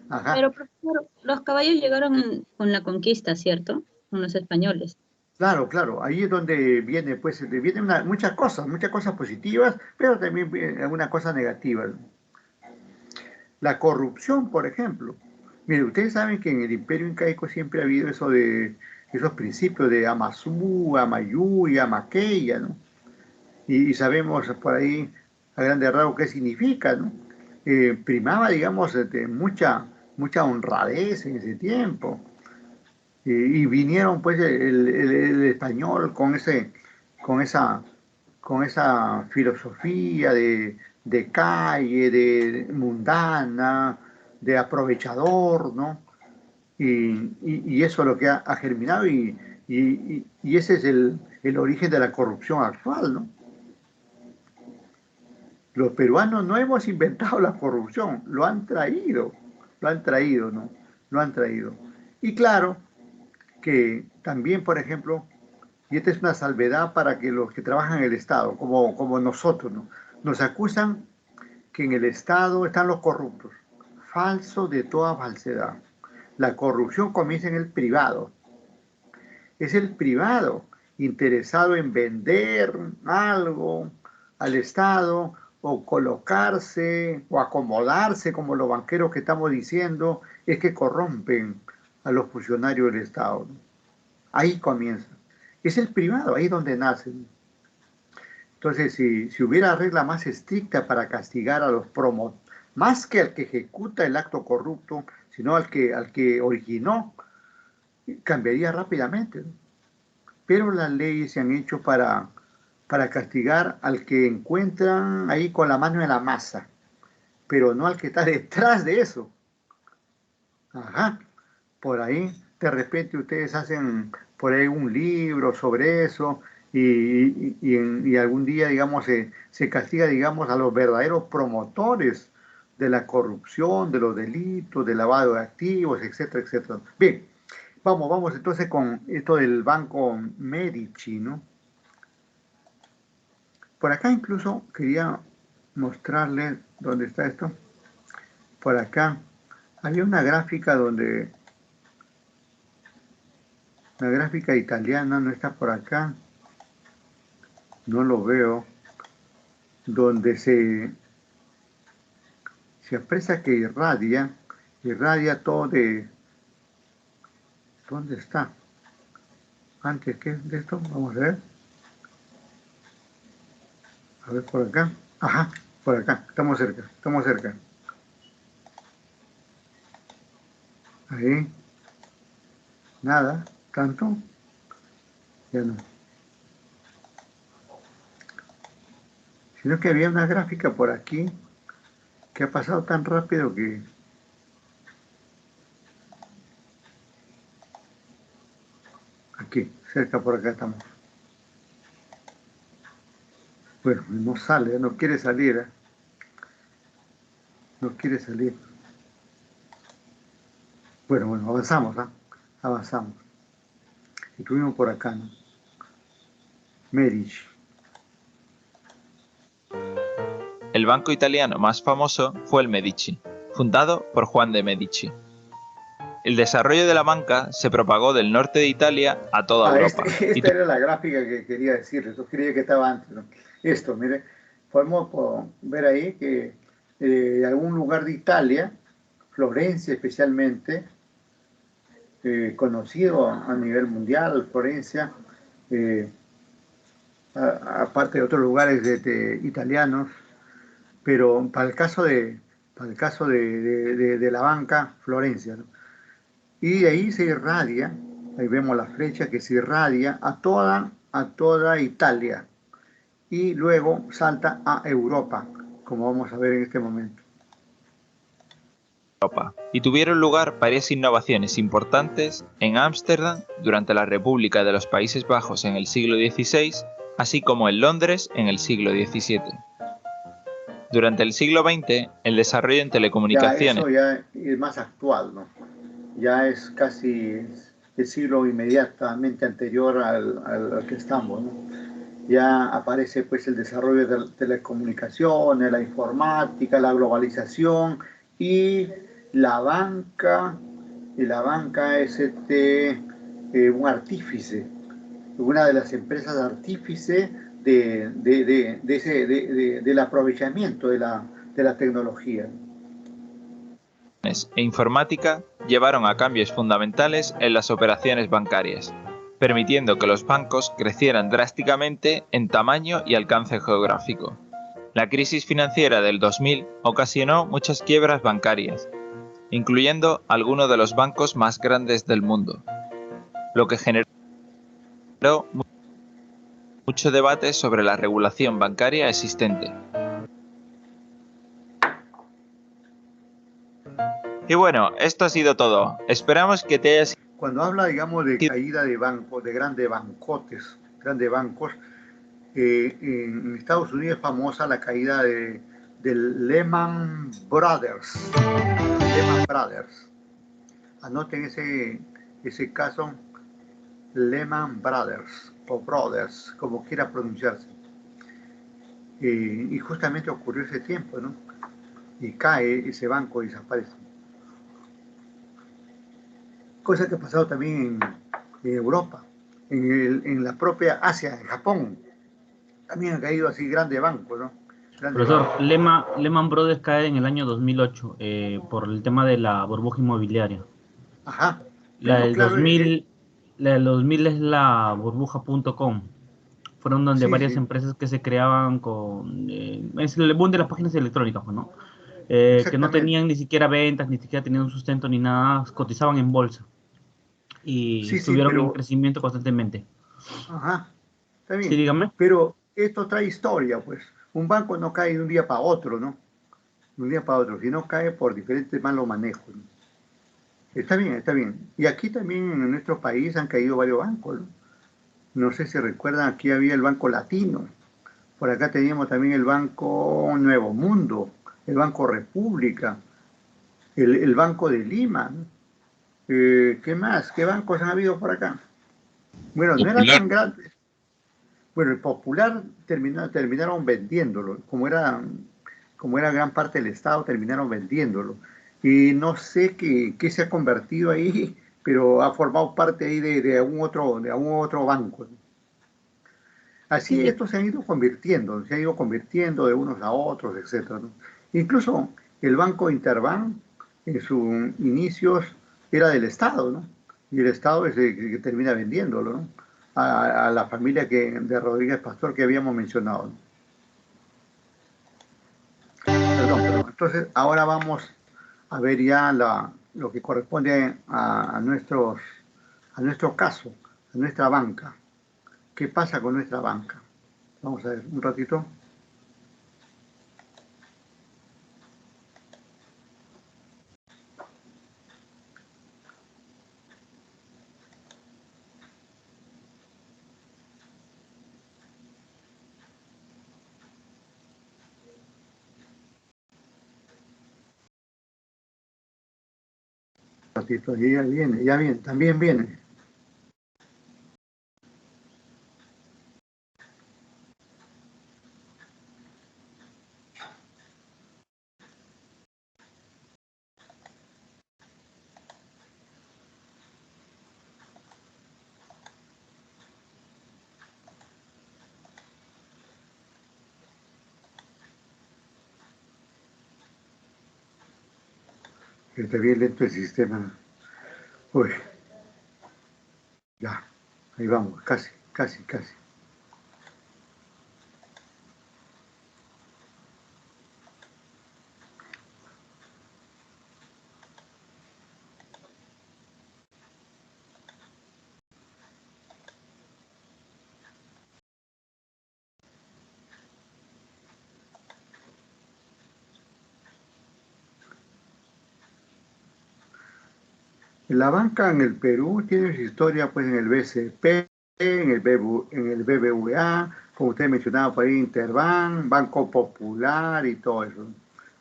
Speaker 1: Ajá.
Speaker 3: Pero, profesor, los caballos llegaron con la conquista, ¿cierto? Con los españoles.
Speaker 1: Claro, claro, ahí es donde viene, pues, vienen muchas cosas positivas, pero también algunas cosas negativas. La corrupción, por ejemplo. Mire, ustedes saben que en el Imperio Incaico siempre ha habido esos principios de Amazú, Amayú y Amaqueya, ¿no? Y sabemos por ahí a grandes rasgos qué significa, ¿no? Primaba, digamos, mucha honradez en ese tiempo. Y vinieron, pues, el español con esa, con esa filosofía de calle, de mundana, de aprovechador, ¿no? Y eso es lo que ha germinado y ese es el origen de la corrupción actual, ¿no? Los peruanos no hemos inventado la corrupción, lo han traído, ¿no? Lo han traído. Y claro que también, por ejemplo, y esta es una salvedad para que los que trabajan en el Estado, como nosotros, ¿no? Nos acusan que en el Estado están los corruptos. Falso de toda falsedad. La corrupción comienza en el privado. Es el privado interesado en vender algo al Estado o colocarse o acomodarse como los banqueros que estamos diciendo, es que corrompen a los funcionarios del Estado, ¿no? Ahí comienza. Es el privado, ahí es donde nacen. Entonces, si hubiera regla más estricta para castigar a los promotores, más que al que ejecuta el acto corrupto, sino al que originó, cambiaría rápidamente, ¿no? Pero las leyes se han hecho para castigar al que encuentran ahí con la mano en la masa, pero no al que está detrás de eso. Ajá, por ahí de repente ustedes hacen por ahí un libro sobre eso y algún día, digamos, se castiga, digamos, a los verdaderos promotores de la corrupción, de los delitos, del lavado de activos, etcétera, etcétera. Bien, vamos entonces con esto del Banco Medici, ¿no? Por acá incluso quería mostrarles dónde está esto. Por acá había una gráfica donde, la gráfica italiana no está por acá, no lo veo, donde se expresa que irradia todo de, ¿dónde está? Antes que de esto, vamos a ver por acá, ajá, por acá, estamos cerca, ahí, nada, tanto, ya no. Sino que había una gráfica por aquí que ha pasado tan rápido que... Aquí, cerca por acá estamos. Bueno, no sale, no quiere salir, ¿eh? No quiere salir. Bueno, avanzamos, ¿ah? Avanzamos. Estuvimos por acá, ¿no? Medici.
Speaker 2: El banco italiano más famoso fue el Medici, fundado por Juan de Medici. El desarrollo de la banca se propagó del norte de Italia a toda Europa.
Speaker 1: Esta era la gráfica que quería decirles, yo creía que estaba antes, ¿no? Esto, mire, podemos ver ahí que algún lugar de Italia, Florencia especialmente, conocido a nivel mundial, Florencia, aparte de otros lugares italianos, pero para el caso de la banca, Florencia, ¿no? Y de ahí se irradia, ahí vemos la flecha que se irradia a toda Italia y luego salta a Europa, como vamos a ver en este momento.
Speaker 2: Y tuvieron lugar varias innovaciones importantes en Ámsterdam durante la República de los Países Bajos en el siglo XVI, así como en Londres en el siglo XVII. Durante el siglo XX, el desarrollo en telecomunicaciones...
Speaker 1: Ya, eso ya es más actual, ¿no? Ya es casi el siglo inmediatamente anterior al que estamos, ¿no? Ya aparece pues el desarrollo de telecomunicaciones, la informática, la globalización y la banca es un artífice, una de las empresas artífice del aprovechamiento de la tecnología.
Speaker 2: E informática llevaron a cambios fundamentales en las operaciones bancarias, permitiendo que los bancos crecieran drásticamente en tamaño y alcance geográfico. La crisis financiera del 2000 ocasionó muchas quiebras bancarias, incluyendo algunos de los bancos más grandes del mundo, lo que generó mucho debate sobre la regulación bancaria existente. Y bueno, esto ha sido todo. Esperamos que te hayas...
Speaker 1: Cuando habla, digamos, de caída de bancos, de grandes bancos, en Estados Unidos es famosa la caída de Lehman Brothers. Lehman Brothers. Anoten ese caso, Lehman Brothers, o Brothers, como quiera pronunciarse. Y justamente ocurrió ese tiempo, ¿no? Y cae ese banco y desaparece. Cosa que ha pasado también en Europa, en la propia Asia, en Japón. También han caído así grandes bancos, ¿no?
Speaker 5: Profesor, Lehman Brothers cae en el año 2008 por el tema de la burbuja inmobiliaria.
Speaker 1: Ajá.
Speaker 5: La del 2000 es la burbuja.com. Fueron donde varias empresas que se creaban con... es el boom de las páginas electrónicas, ¿no? Que no tenían ni siquiera ventas, ni siquiera tenían un sustento ni nada, cotizaban en bolsa. y
Speaker 1: Sí, sí,
Speaker 5: estuvieron en
Speaker 1: pero,
Speaker 5: crecimiento constantemente.
Speaker 1: ajá, está
Speaker 5: Sí,
Speaker 1: bien.
Speaker 5: dígame.
Speaker 1: Pero esto trae historia, pues. Un banco no cae de un día para otro, ¿no? De un día para otro, sino cae por diferentes malos manejos, ¿no? Está bien, está bien. Y aquí también en nuestro país han caído varios bancos, ¿no? No sé si recuerdan, aquí había el Banco Latino. Por acá teníamos también el Banco Nuevo Mundo, el Banco República, el Banco de Lima, ¿no? ¿Qué más? ¿Qué bancos han habido por acá? Bueno, no era
Speaker 2: Popular.
Speaker 1: tan grande. Bueno, el Popular terminaron vendiéndolo, como era gran parte del Estado, terminaron vendiéndolo. Y no sé qué se ha convertido ahí, pero ha formado parte ahí de algún otro banco, ¿no? Así
Speaker 3: Sí,
Speaker 1: estos se han ido convirtiendo de unos a otros, etcétera, ¿no? Incluso el Banco Interbank, en sus inicios, era del Estado, ¿no? Y el Estado es el que termina vendiéndolo, ¿no? A la familia de Rodríguez Pastor que habíamos mencionado, ¿no? Perdón, perdón. Entonces, ahora vamos a ver ya lo que corresponde a nuestro caso, a nuestra banca. ¿Qué pasa con nuestra banca? Vamos a ver un ratito. Un ratito, y ya viene, también viene. Está bien lento el sistema. Uy, ya, ahí vamos, casi, casi, casi. La banca en el Perú tiene su historia pues en el BCP, en el BBVA, como usted mencionaba por ahí, Interbank, Banco Popular y todo eso.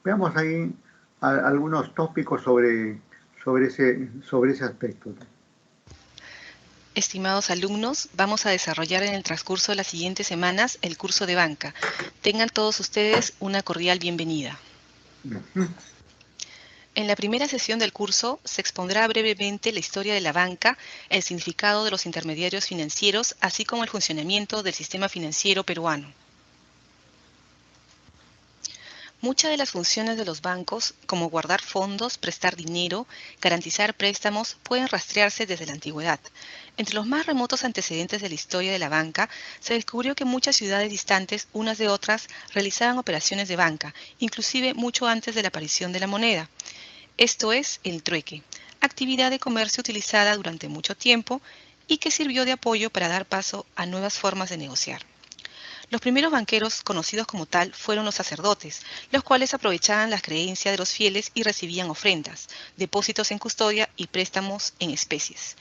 Speaker 1: Veamos ahí algunos tópicos sobre ese aspecto, ¿no?
Speaker 6: Estimados alumnos, vamos a desarrollar en el transcurso de las siguientes semanas el curso de banca. Tengan todos ustedes una cordial bienvenida.
Speaker 1: Ujú.
Speaker 6: En la primera sesión del curso se expondrá brevemente la historia de la banca, el significado de los intermediarios financieros, así como el funcionamiento del sistema financiero peruano. Muchas de las funciones de los bancos, como guardar fondos, prestar dinero, garantizar préstamos, pueden rastrearse desde la antigüedad. Entre los más remotos antecedentes de la historia de la banca, se descubrió que muchas ciudades distantes unas de otras realizaban operaciones de banca, inclusive mucho antes de la aparición de la moneda. Esto es el trueque, actividad de comercio utilizada durante mucho tiempo y que sirvió de apoyo para dar paso a nuevas formas de negociar. Los primeros banqueros, conocidos como tal, fueron los sacerdotes, los cuales aprovechaban las creencias de los fieles y recibían ofrendas, depósitos en custodia y préstamos en especies.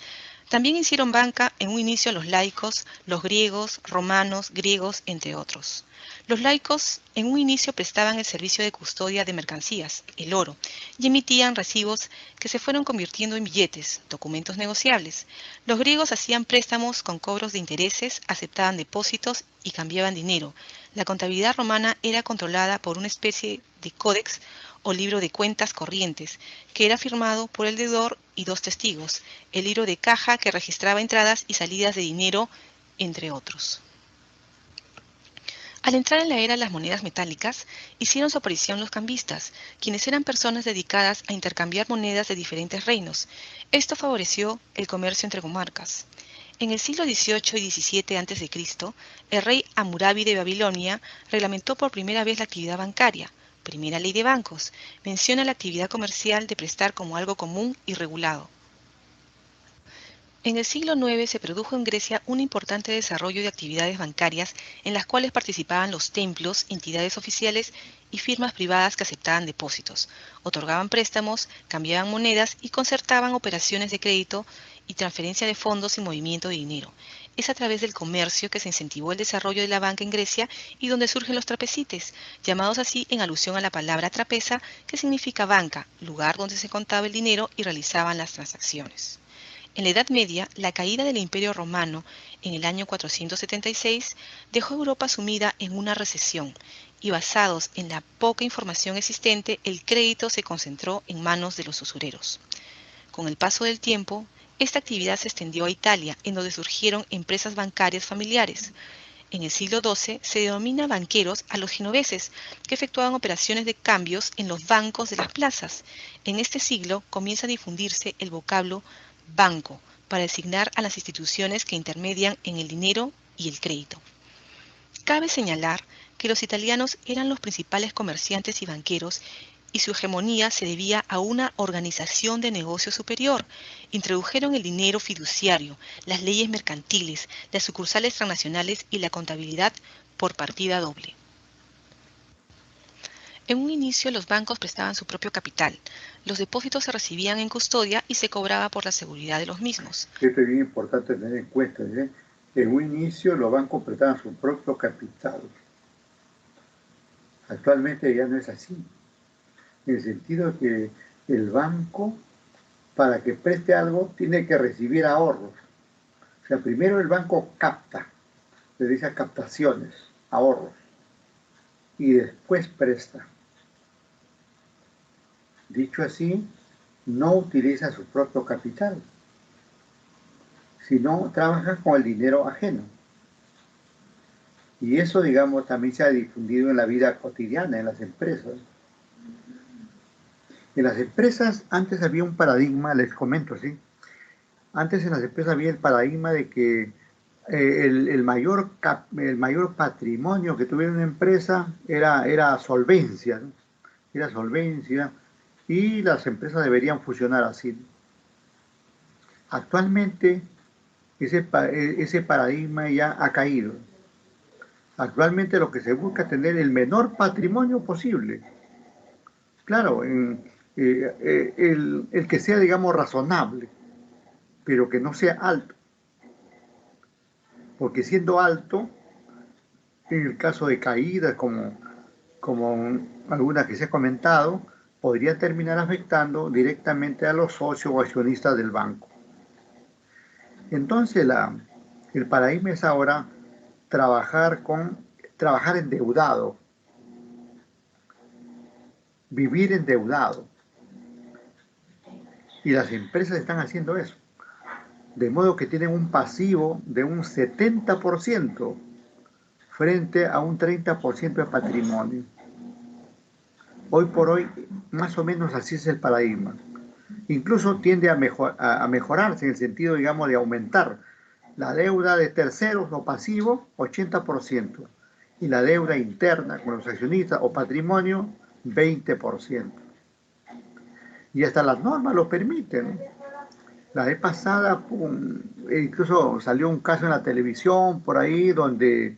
Speaker 6: También hicieron banca en un inicio los laicos, los griegos, romanos, griegos, entre otros. Los laicos en un inicio prestaban el servicio de custodia de mercancías, el oro, y emitían recibos que se fueron convirtiendo en billetes, documentos negociables. Los griegos hacían préstamos con cobros de intereses, aceptaban depósitos y cambiaban dinero. La contabilidad romana era controlada por una especie de códex o libro de cuentas corrientes, que era firmado por el deudor y dos testigos, el libro de caja que registraba entradas y salidas de dinero, entre otros. Al entrar en la era de las monedas metálicas, hicieron su aparición los cambistas, quienes eran personas dedicadas a intercambiar monedas de diferentes reinos. Esto favoreció el comercio entre comarcas. En el siglo XVIII y XVII a.C., el rey Hammurabi de Babilonia reglamentó por primera vez la actividad bancaria. Primera ley de bancos. Menciona la actividad comercial de prestar como algo común y regulado. En el siglo IX se produjo en Grecia un importante desarrollo de actividades bancarias en las cuales participaban los templos, entidades oficiales y firmas privadas que aceptaban depósitos, otorgaban préstamos, cambiaban monedas y concertaban operaciones de crédito y transferencia de fondos y movimiento de dinero. Es a través del comercio que se incentivó el desarrollo de la banca en Grecia y donde surgen los trapecites, llamados así en alusión a la palabra trapeza, que significa banca, lugar donde se contaba el dinero y realizaban las transacciones. En la Edad Media, la caída del Imperio Romano en el año 476 dejó a Europa sumida en una recesión y basados en la poca información existente, el crédito se concentró en manos de los usureros. Con el paso del tiempo, esta actividad se extendió a Italia, en donde surgieron empresas bancarias familiares. En el siglo XII se denomina banqueros a los genoveses, que efectuaban operaciones de cambios en los bancos de las plazas. En este siglo comienza a difundirse el vocablo banco para designar a las instituciones que intermedian en el dinero y el crédito. Cabe señalar que los italianos eran los principales comerciantes y banqueros y su hegemonía se debía a una organización de negocio superior. Introdujeron el dinero fiduciario, las leyes mercantiles, las sucursales transnacionales y la contabilidad por partida doble. En un inicio los bancos prestaban su propio capital, los depósitos se recibían en custodia y se cobraba por la seguridad de los mismos.
Speaker 1: Esto es bien importante tener en cuenta, ¿eh? En un inicio los bancos prestaban su propio capital. Actualmente ya no es así, en el sentido de que el banco, para que preste algo, tiene que recibir ahorros. O sea, primero el banco capta, le dice captaciones, ahorros, y después presta. Dicho así, no utiliza su propio capital, sino trabaja con el dinero ajeno. Y eso, digamos, también se ha difundido en la vida cotidiana, en las empresas. En las empresas antes había un paradigma, les comento, ¿sí? Antes en las empresas había el paradigma de que el mayor patrimonio que tuviera una empresa era solvencia, ¿no? Era solvencia, y las empresas deberían funcionar así. Actualmente ese paradigma ya ha caído. Actualmente lo que se busca es tener el menor patrimonio posible. Claro, el que sea, digamos, razonable, pero que no sea alto. Porque siendo alto, en el caso de caídas como algunas que se ha comentado, podría terminar afectando directamente a los socios o accionistas del banco. Entonces el paradigma es ahora trabajar endeudado, vivir endeudado. Y las empresas están haciendo eso. De modo que tienen un pasivo de un 70% frente a un 30% de patrimonio. Hoy por hoy, más o menos así es el paradigma. Incluso tiende a mejorarse en el sentido, digamos, de aumentar la deuda de terceros o pasivo, 80%, y la deuda interna con los accionistas o patrimonio, 20%. Y hasta las normas lo permiten. La vez pasada, incluso salió un caso en la televisión por ahí donde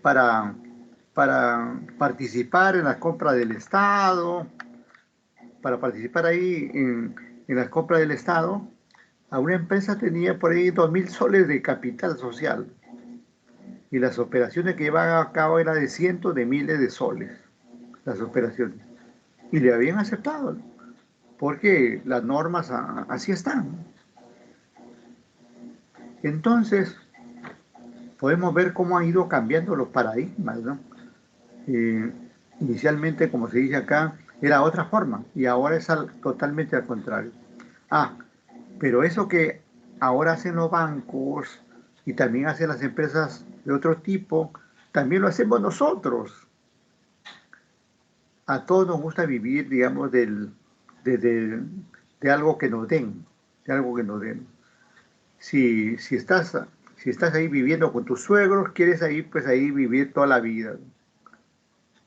Speaker 1: para participar en la compra del Estado, para participar ahí en las compras del Estado, a una empresa tenía por ahí 2.000 soles de capital social. Y las operaciones que llevaban a cabo eran de cientos de miles de soles, las operaciones. Y le habían aceptado, ¿no? Porque las normas así están. Entonces, podemos ver cómo han ido cambiando los paradigmas, ¿no? Inicialmente, como se dice acá, era otra forma y ahora es totalmente al contrario. Pero eso que ahora hacen los bancos y también hacen las empresas de otro tipo, también lo hacemos nosotros. A todos nos gusta vivir, digamos, de algo que nos den, de algo que nos den. Si estás ahí viviendo con tus suegros, quieres ahí vivir toda la vida.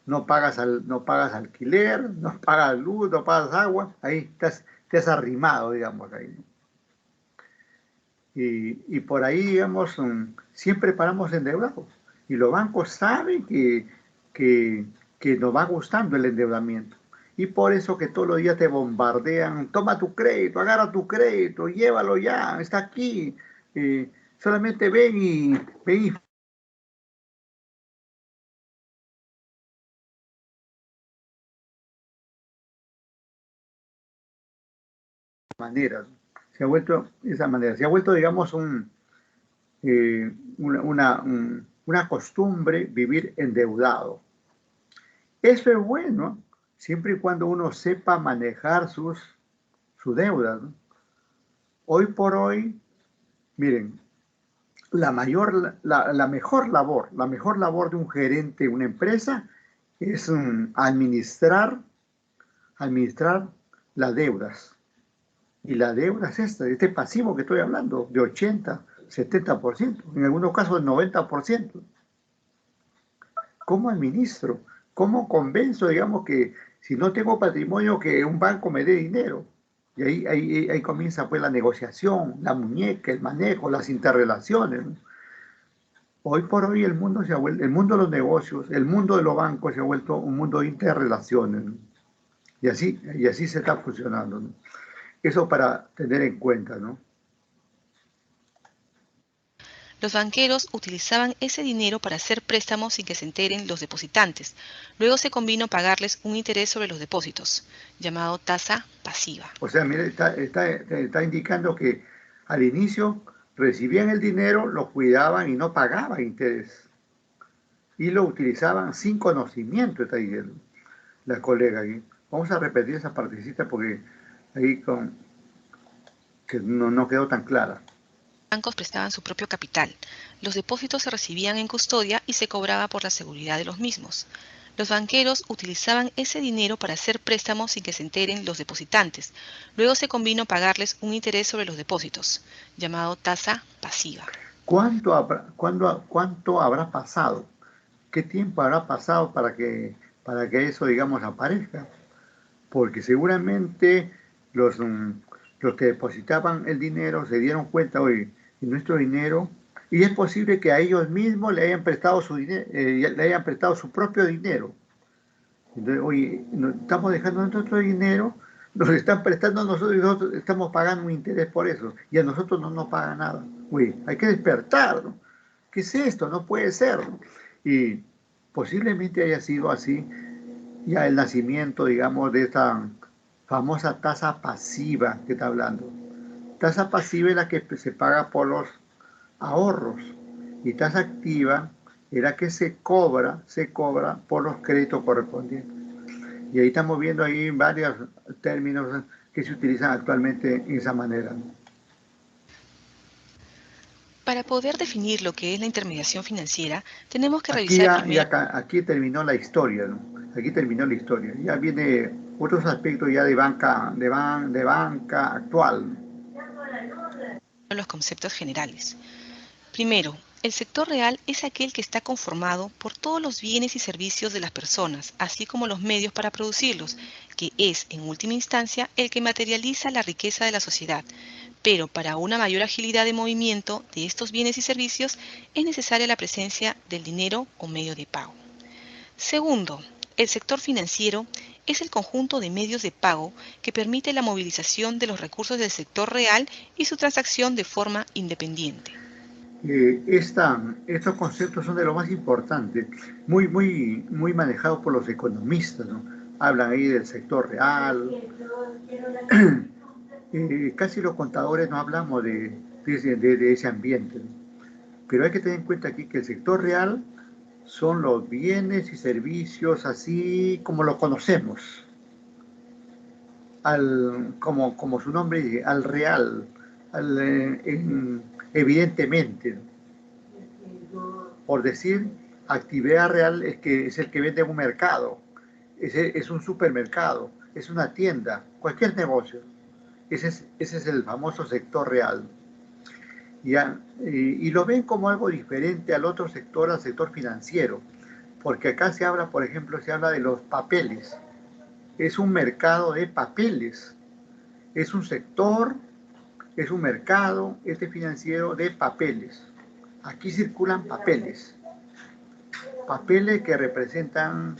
Speaker 1: No pagas alquiler, no pagas luz, no pagas agua, ahí te has arrimado, digamos, ahí. Y por ahí, digamos, siempre paramos endeudados. Y los bancos saben que, que nos va gustando el endeudamiento. Y por eso que todos los días te bombardean, toma tu crédito, agarra tu crédito, llévalo ya, está aquí. Solamente ven y maneras. Se ha vuelto esa manera, se ha vuelto, digamos, una costumbre vivir endeudado. Eso es bueno, siempre y cuando uno sepa manejar sus deudas, ¿no? Hoy por hoy, miren, la mejor labor de un gerente de una empresa es administrar las deudas. Y la deuda es este pasivo que estoy hablando, de 80, 70%, en algunos casos 90%. ¿Cómo administro? ¿Cómo convenzo, digamos, que si no tengo patrimonio, que un banco me dé dinero? Y ahí comienza pues la negociación, la muñeca, el manejo, las interrelaciones, ¿no? Hoy por hoy el mundo el mundo de los negocios, el mundo de los bancos se ha vuelto un mundo de interrelaciones, ¿no? Y así se está funcionando, ¿no? Eso para tener en cuenta, ¿no?
Speaker 6: Los banqueros utilizaban ese dinero para hacer préstamos sin que se enteren los depositantes. Luego se convino pagarles un interés sobre los depósitos, llamado tasa pasiva.
Speaker 1: O sea, mire, está indicando que al inicio recibían el dinero, lo cuidaban y no pagaban interés. Y lo utilizaban sin conocimiento, está diciendo la colega aquí. Vamos a repetir esa partecita porque ahí que no quedó tan clara.
Speaker 6: Los bancos prestaban su propio capital. Los depósitos se recibían en custodia y se cobraba por la seguridad de los mismos. Los banqueros utilizaban ese dinero para hacer préstamos sin que se enteren los depositantes. Luego se convino pagarles un interés sobre los depósitos, llamado tasa pasiva.
Speaker 1: ¿Cuánto habrá pasado? ¿Qué tiempo habrá pasado para que eso, digamos, aparezca? Porque seguramente los que depositaban el dinero se dieron cuenta, oye, y nuestro dinero, y es posible que a ellos mismos le hayan prestado le hayan prestado su propio dinero. Entonces, oye, estamos dejando nuestro dinero, nos están prestando a nosotros y nosotros estamos pagando un interés por eso, y a nosotros no nos paga nada. Oye, hay que despertar, ¿no? ¿Qué es esto? No puede ser, ¿no? Y posiblemente haya sido así ya el nacimiento, digamos, de esta famosa tasa pasiva que está hablando. Tasa pasiva es la que se paga por los ahorros y tasa activa es la que se cobra por los créditos correspondientes. Y ahí estamos viendo ahí varios términos que se utilizan actualmente en esa manera.
Speaker 6: Para poder definir lo que es la intermediación financiera, tenemos que revisar primero.
Speaker 1: Aquí terminó la historia, ¿no? Aquí terminó la historia. Ya viene otros aspectos ya de banca actual.
Speaker 6: Los conceptos generales. Primero, el sector real es aquel que está conformado por todos los bienes y servicios de las personas, así como los medios para producirlos, que es, en última instancia, el que materializa la riqueza de la sociedad. Pero para una mayor agilidad de movimiento de estos bienes y servicios es necesaria la presencia del dinero o medio de pago. Segundo, el sector financiero es el conjunto de medios de pago que permite la movilización de los recursos del sector real y su transacción de forma independiente.
Speaker 1: Estos conceptos son de lo más importantes, muy manejados por los economistas, ¿no? Hablan ahí del sector real. Casi los contadores no hablamos de ese ambiente, ¿no? Pero hay que tener en cuenta aquí que el sector real son los bienes y servicios así como lo conocemos, como su nombre dice, al real, evidentemente. Por decir, actividad real es el que vende en un mercado, es un supermercado, es una tienda, cualquier negocio. Ese es el famoso sector real. Y lo ven como algo diferente al otro sector, al sector financiero, porque acá se habla, por ejemplo, se habla de los papeles. Es un mercado de papeles, es un sector es un mercado, financiero, de papeles. Aquí circulan papeles. Papeles que representan,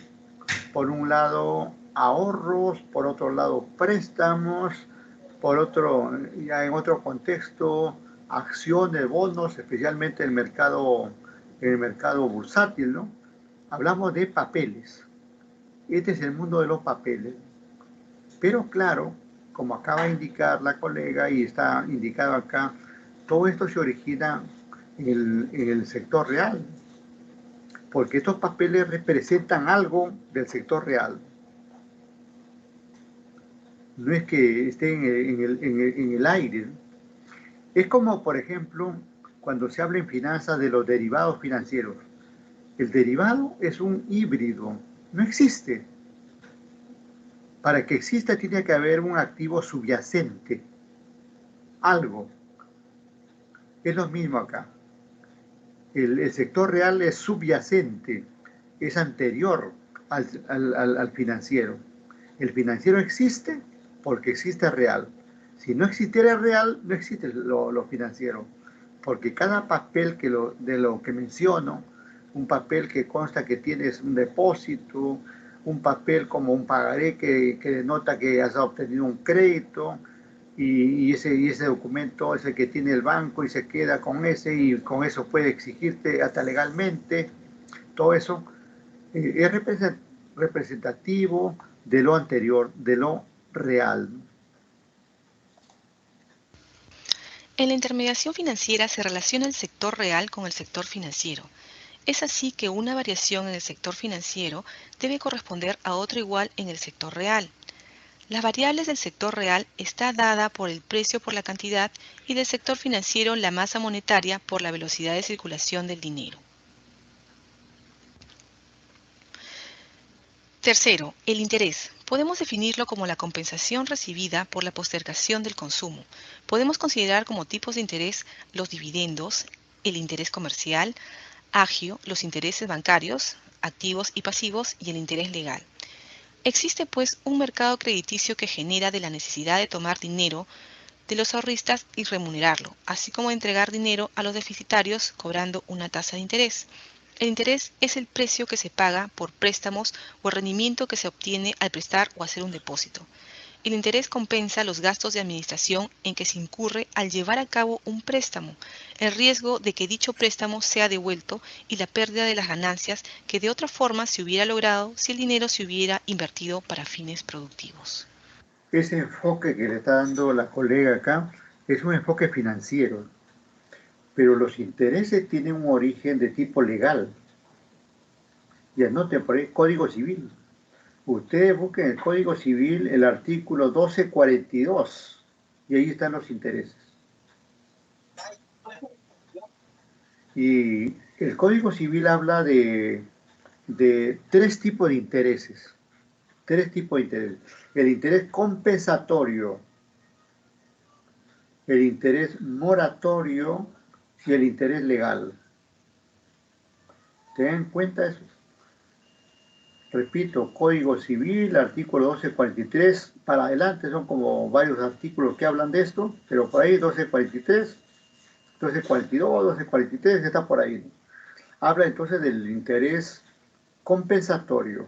Speaker 1: por un lado, ahorros, por otro lado, préstamos, por otro, ya en otro contexto, acciones, bonos, especialmente en el mercado bursátil, ¿no? Hablamos de papeles. Este es el mundo de los papeles. Pero claro, como acaba de indicar la colega y está indicado acá, todo esto se origina en el sector real, porque estos papeles representan algo del sector real. No es que estén en el aire. Es como, por ejemplo, cuando se habla en finanzas de los derivados financieros. El derivado es un híbrido, no existe. Para que exista tiene que haber un activo subyacente, algo. Es lo mismo acá. El sector real es subyacente, es anterior al financiero. El financiero existe porque existe real. Si no existiera real, no existe lo financiero. Porque cada papel de lo que menciono, un papel que consta que tienes un depósito, un papel como un pagaré que denota que has obtenido un crédito, y ese documento es el que tiene el banco y se queda con ese, y con eso puede exigirte hasta legalmente. Todo eso es representativo de lo anterior, de lo real.
Speaker 6: En la intermediación financiera se relaciona el sector real con el sector financiero. Es así que una variación en el sector financiero debe corresponder a otra igual en el sector real. Las variables del sector real está dada por el precio por la cantidad y del sector financiero la masa monetaria por la velocidad de circulación del dinero. Tercero, el interés. Podemos definirlo como la compensación recibida por la postergación del consumo. Podemos considerar como tipos de interés los dividendos, el interés comercial, agio, los intereses bancarios, activos y pasivos, y el interés legal. Existe pues un mercado crediticio que genera de la necesidad de tomar dinero de los ahorristas y remunerarlo, así como de entregar dinero a los deficitarios cobrando una tasa de interés. El interés es el precio que se paga por préstamos o el rendimiento que se obtiene al prestar o hacer un depósito. El interés compensa los gastos de administración en que se incurre al llevar a cabo un préstamo, el riesgo de que dicho préstamo sea devuelto y la pérdida de las ganancias que de otra forma se hubiera logrado si el dinero se hubiera invertido para fines productivos.
Speaker 1: Ese enfoque que le está dando la colega acá es un enfoque financiero, pero los intereses tienen un origen de tipo legal. Y anoten por ahí, Código Civil. Ustedes busquen el Código Civil, el artículo 1242, y ahí están los intereses. Y el Código Civil habla de tres tipos de intereses. Tres tipos de intereses. El interés compensatorio, el interés moratorio y el interés legal. ¿Ten en cuenta eso? Repito, Código Civil, artículo 1243, para adelante son como varios artículos que hablan de esto, pero por ahí 1243, 1242, 1243, está por ahí. Habla entonces del interés compensatorio,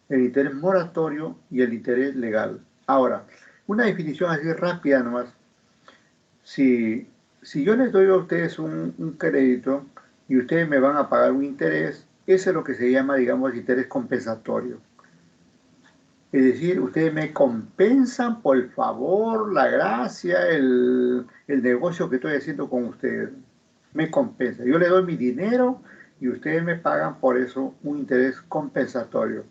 Speaker 1: el interés moratorio y el interés legal. Ahora, una definición así rápida nomás. Si yo les doy a ustedes un crédito y ustedes me van a pagar un interés, ese es lo que se llama, digamos, interés compensatorio. Es decir, ustedes me compensan por el favor, la gracia, el negocio que estoy haciendo con ustedes. Me compensa. Yo les doy mi dinero y ustedes me pagan por eso un interés compensatorio.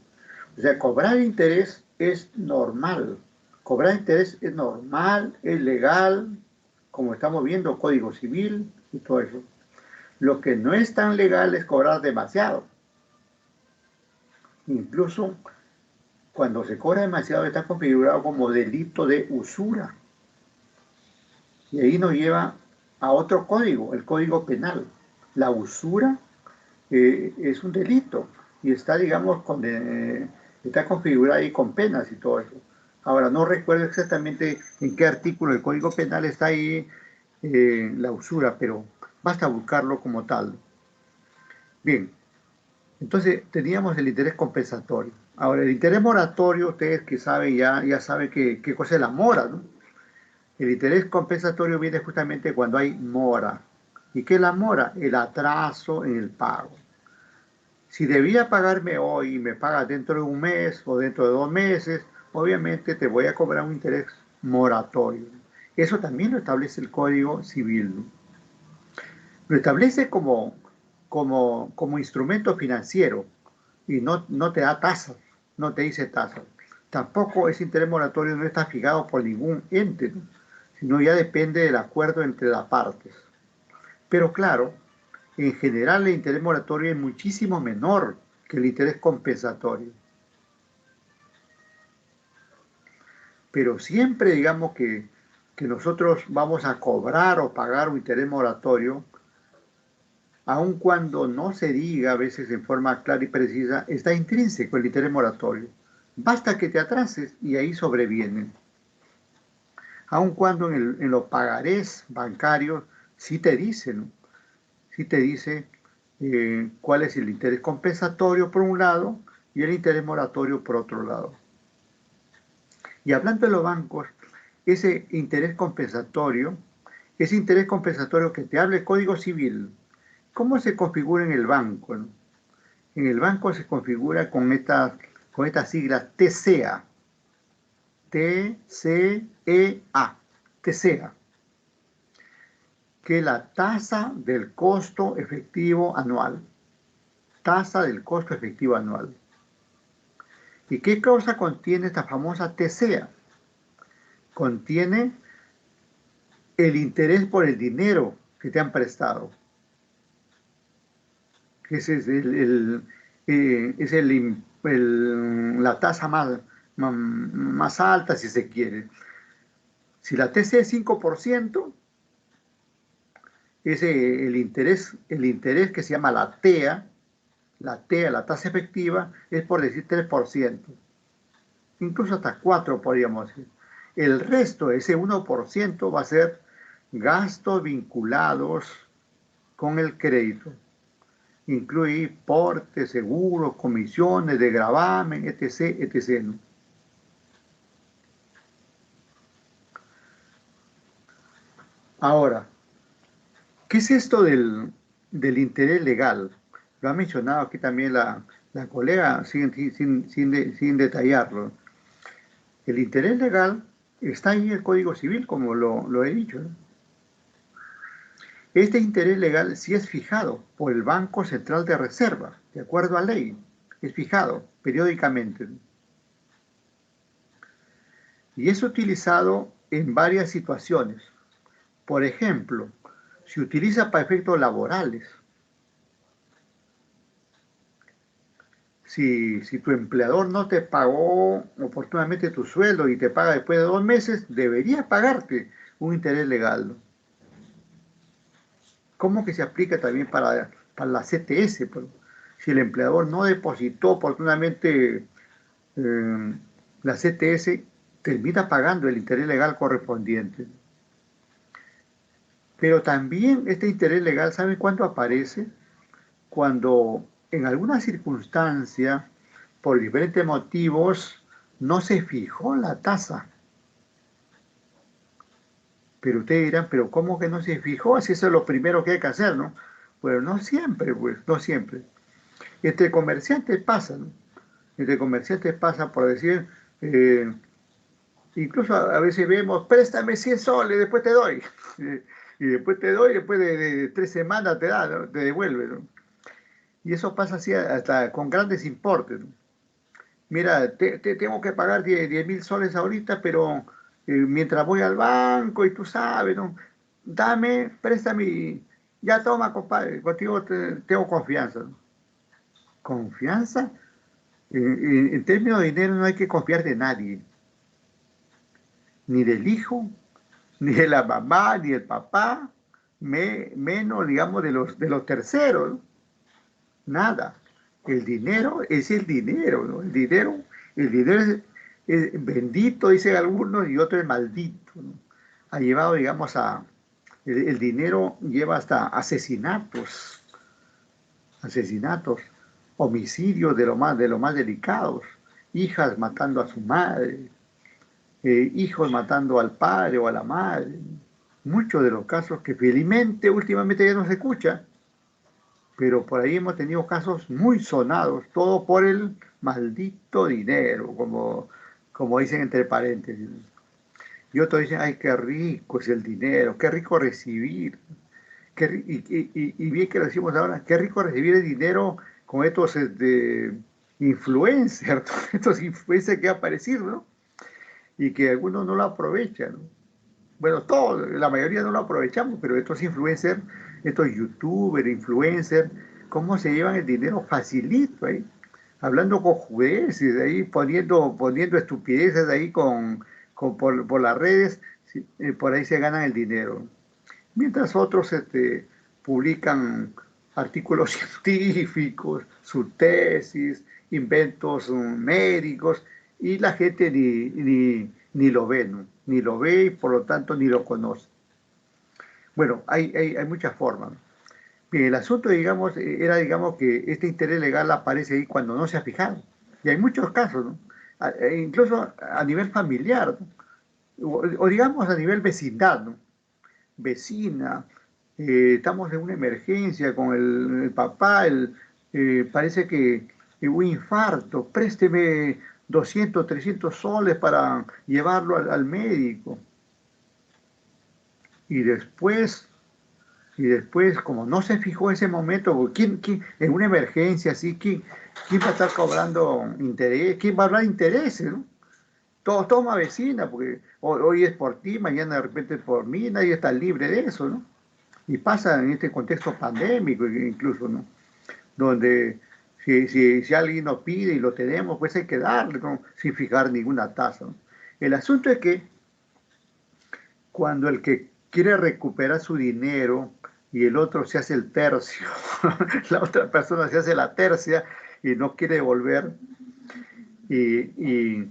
Speaker 1: O sea, cobrar interés es normal. Cobrar interés es normal, es legal, como estamos viendo, Código Civil y todo eso. Lo que no es tan legal es cobrar demasiado. Incluso cuando se cobra demasiado está configurado como delito de usura. Y ahí nos lleva a otro código, el Código Penal. La usura es un delito y está, digamos, está configurado ahí con penas y todo eso. Ahora, no recuerdo exactamente en qué artículo del Código Penal está ahí la usura, pero basta buscarlo como tal. Bien, entonces teníamos el interés compensatorio. Ahora, el interés moratorio, ustedes que saben ya saben qué cosa es la mora, ¿no? El interés compensatorio viene justamente cuando hay mora. ¿Y qué es la mora? El atraso en el pago. Si debía pagarme hoy y me pagas dentro de un mes o dentro de 2 meses, obviamente te voy a cobrar un interés moratorio. Eso también lo establece el Código Civil, ¿no? Lo establece como instrumento financiero y no te da tasas, no te dice tasas. Tampoco ese interés moratorio no está fijado por ningún ente, ¿no? Sino ya depende del acuerdo entre las partes. Pero claro, en general el interés moratorio es muchísimo menor que el interés compensatorio. Pero siempre digamos que nosotros vamos a cobrar o pagar un interés moratorio, aun cuando no se diga a veces en forma clara y precisa, está intrínseco el interés moratorio. Basta que te atrases y ahí sobrevienen. Aun cuando en los pagarés bancarios sí te dicen, ¿no? Sí te dice cuál es el interés compensatorio por un lado y el interés moratorio por otro lado. Y hablando de los bancos, ese interés compensatorio que te habla el Código Civil, ¿cómo se configura en el banco, no? En el banco se configura con estas siglas TCEA, T-C-E-A, TCEA, que es la tasa del costo efectivo anual. Tasa del costo efectivo anual. ¿Y qué cosa contiene esta famosa TCEA? Contiene el interés por el dinero que te han prestado. Ese es la tasa más alta, si se quiere. Si la TCEA es 5%, es el interés que se llama la TEA, la tasa efectiva, es por decir 3%. Incluso hasta 4 podríamos decir. El resto, ese 1%, va a ser gastos vinculados con el crédito. Incluye portes, seguros, comisiones de gravamen, etc., etc., ¿no? Ahora, ¿qué es esto del interés legal? Lo ha mencionado aquí también la colega sin detallarlo. El interés legal está en el Código Civil, como lo he dicho, ¿no? Este interés legal sí es fijado por el Banco Central de Reserva, de acuerdo a ley. Es fijado periódicamente, ¿no? Y es utilizado en varias situaciones. Por ejemplo, se utiliza para efectos laborales. Si tu empleador no te pagó oportunamente tu sueldo y te paga después de 2 meses, debería pagarte un interés legal, ¿no? ¿Cómo que se aplica también para la CTS? Pues, si el empleador no depositó oportunamente la CTS, termina pagando el interés legal correspondiente. Pero también este interés legal, ¿saben cuándo aparece? Cuando en alguna circunstancia, por diferentes motivos, no se fijó la tasa. Pero ustedes dirán, ¿pero cómo que no se fijó? Si eso es lo primero que hay que hacer, ¿no? Bueno, no siempre, pues, no siempre. Entre comerciantes pasa, ¿no? Entre comerciantes pasa por decir, incluso a veces vemos, préstame 100 soles, después te doy. Y después te doy, después de 3 semanas te da, ¿no? Te devuelve, ¿no? Y eso pasa así hasta con grandes importes, ¿no? Mira, te tengo que pagar 10.000 soles ahorita, pero mientras voy al banco y tú sabes, ¿no? Dame, préstame, ya toma, compadre, contigo tengo confianza, ¿no? ¿Confianza? En términos de dinero no hay que confiar de nadie, ni del hijo, ni de la mamá, ni del papá, menos, digamos, de los terceros, ¿no? Nada. El dinero es el dinero, ¿no? El dinero bendito, dicen algunos, y otro es maldito, ¿no? Ha llevado, digamos, el dinero lleva hasta asesinatos, homicidios de lo más delicados, hijas matando a su madre, hijos matando al padre o a la madre. Muchos de los casos que felizmente últimamente ya no se escucha, pero por ahí hemos tenido casos muy sonados, todo por el maldito dinero, como dicen entre paréntesis. Y otros dicen, ay, qué rico es el dinero, qué rico recibir. Y bien que lo decimos ahora, qué rico recibir el dinero con estos influencers, estos influencers que han aparecido, ¿no? Y que algunos no lo aprovechan, ¿no? Bueno, todos, la mayoría no lo aprovechamos, pero estos influencers, estos youtubers, influencers, ¿cómo se llevan el dinero facilito ahí? Hablando con jueces, ahí poniendo estupideces ahí por las redes, sí, por ahí se ganan el dinero. Mientras otros publican artículos científicos, su tesis, inventos médicos, y la gente ni lo ve, ¿no? Ni lo ve y por lo tanto ni lo conoce. Bueno, hay muchas formas. Bien, el asunto, digamos, era, digamos, que este interés legal aparece ahí cuando no se ha fijado. Y hay muchos casos, ¿no? Incluso a nivel familiar, ¿no? O digamos a nivel vecindad, ¿no? Vecina, estamos en una emergencia con el papá, parece que hubo un infarto, présteme 200, 300 soles para llevarlo al médico. Y después, como no se fijó ese momento, porque en una emergencia así, ¿quién va a estar cobrando interés? ¿Quién va a hablar de intereses, no? Todo toma vecina, porque hoy es por ti, mañana de repente es por mí, nadie está libre de eso, ¿no? Y pasa en este contexto pandémico incluso, ¿no? Donde si alguien nos pide y lo tenemos, pues hay que darle, ¿no? Sin fijar ninguna tasa, ¿no? El asunto es que cuando el que quiere recuperar su dinero y el otro se hace el tercio, la otra persona se hace la tercia y no quiere devolver, y,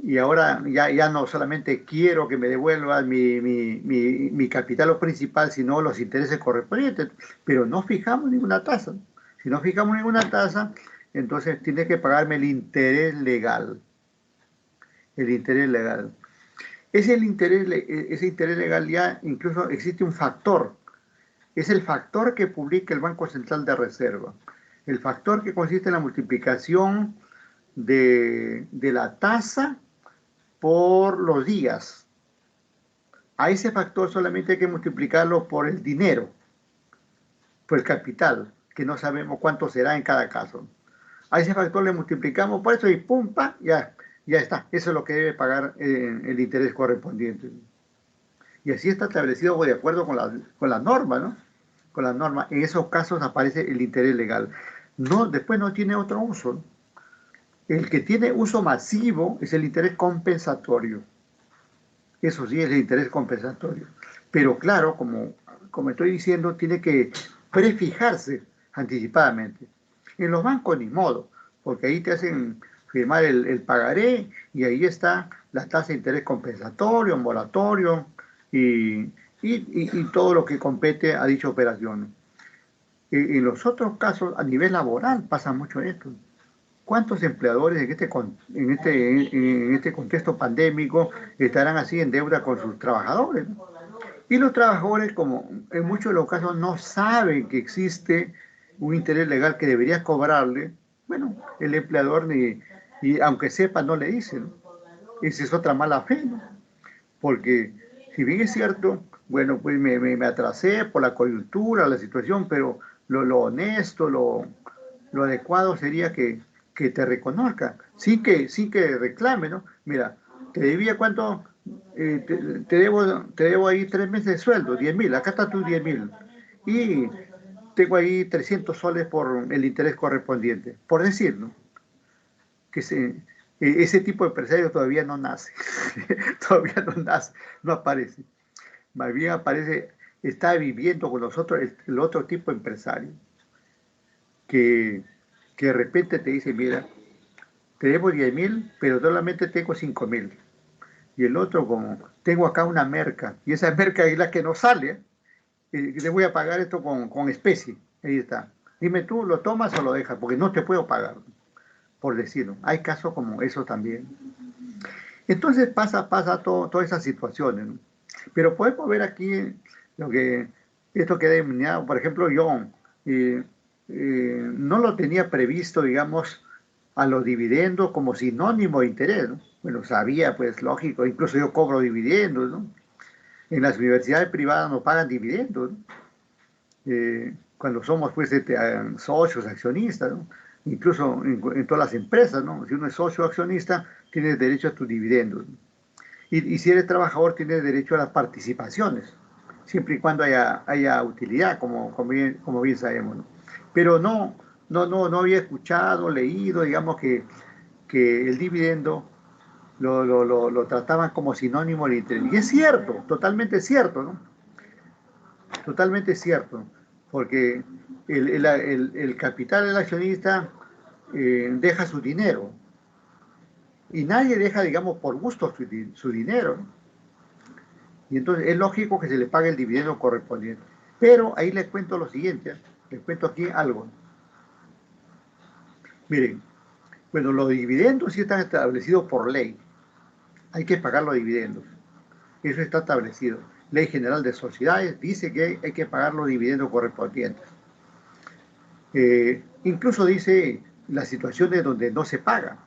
Speaker 1: y ahora ya no solamente quiero que me devuelvan mi capital o principal, sino los intereses correspondientes, pero no fijamos ninguna tasa. Si no fijamos ninguna tasa, entonces tiene que pagarme el interés legal. El interés legal. Ese interés legal ya incluso existe un factor. Es el factor que publica el Banco Central de Reserva. El factor que consiste en la multiplicación de la tasa por los días. A ese factor solamente hay que multiplicarlo por el dinero, por el capital, que no sabemos cuánto será en cada caso. A ese factor le multiplicamos por eso y pum, pa, ya está. Eso es lo que debe pagar el interés correspondiente. Y así está establecido de acuerdo con la norma, ¿no? Con la norma. En esos casos aparece el interés legal. No, después no tiene otro uso, ¿no? El que tiene uso masivo es el interés compensatorio. Eso sí es el interés compensatorio. Pero claro, como estoy diciendo, tiene que prefijarse anticipadamente. En los bancos ni modo, porque ahí te hacen firmar el pagaré y ahí está la tasa de interés compensatorio, moratorio y todo lo que compete a dicha operación. En los otros casos, a nivel laboral, pasa mucho esto. ¿Cuántos empleadores en este contexto pandémico estarán así en deuda con sus trabajadores? Y los trabajadores, como en muchos de los casos no saben que existe un interés legal que debería cobrarle, bueno, el empleador y aunque sepa no le dice, ¿no? Esa es otra mala fe, ¿no? Porque si bien es cierto, bueno, pues me atrasé por la coyuntura, la situación, pero lo honesto, lo adecuado sería que te reconozca, sí que reclame, ¿no? Mira, te debía cuánto, te debo ahí 3 meses de sueldo, 10.000, acá está tus 10.000, y tengo ahí 300 soles por el interés correspondiente, por decir, ¿no? Que ese tipo de empresario todavía no nace, todavía no nace, no aparece, más bien aparece, está viviendo con nosotros el otro tipo de empresario, que de repente te dice, mira, tenemos 10.000, pero solamente tengo 5.000. Y el otro, como tengo acá una merca, y esa merca es la que no sale, le voy a pagar esto con especie. Ahí está. Dime tú, ¿lo tomas o lo dejas? Porque no te puedo pagar, por decirlo. Hay casos como eso también. Entonces pasa todas esas situaciones, ¿no? Pero podemos ver aquí lo que, esto que he denominado, por ejemplo, yo no lo tenía previsto, digamos, a los dividendos como sinónimo de interés, ¿no? Bueno, sabía, pues, lógico, incluso yo cobro dividendos, ¿no? En las universidades privadas no pagan dividendos, ¿no? Cuando somos, pues, socios, accionistas, ¿no? Incluso en todas las empresas, ¿no? Si uno es socio o accionista, tiene derecho a tus dividendos, ¿no? Y si eres trabajador, tienes derecho a las participaciones, siempre y cuando haya utilidad, como bien sabemos, ¿no? Pero no había escuchado, leído, digamos, que el dividendo lo trataban como sinónimo de interés. Y es cierto, totalmente cierto, ¿no? Totalmente cierto, porque el capital del accionista deja su dinero, y nadie deja, digamos, por gusto su dinero, ¿no? Y entonces es lógico que se le pague el dividendo correspondiente. Pero ahí les cuento lo siguiente, ¿eh? Les cuento aquí algo. Miren, bueno, los dividendos sí están establecidos por ley. Hay que pagar los dividendos. Eso está establecido. Ley General de Sociedades dice que hay que pagar los dividendos correspondientes. Incluso dice las situaciones donde no se paga,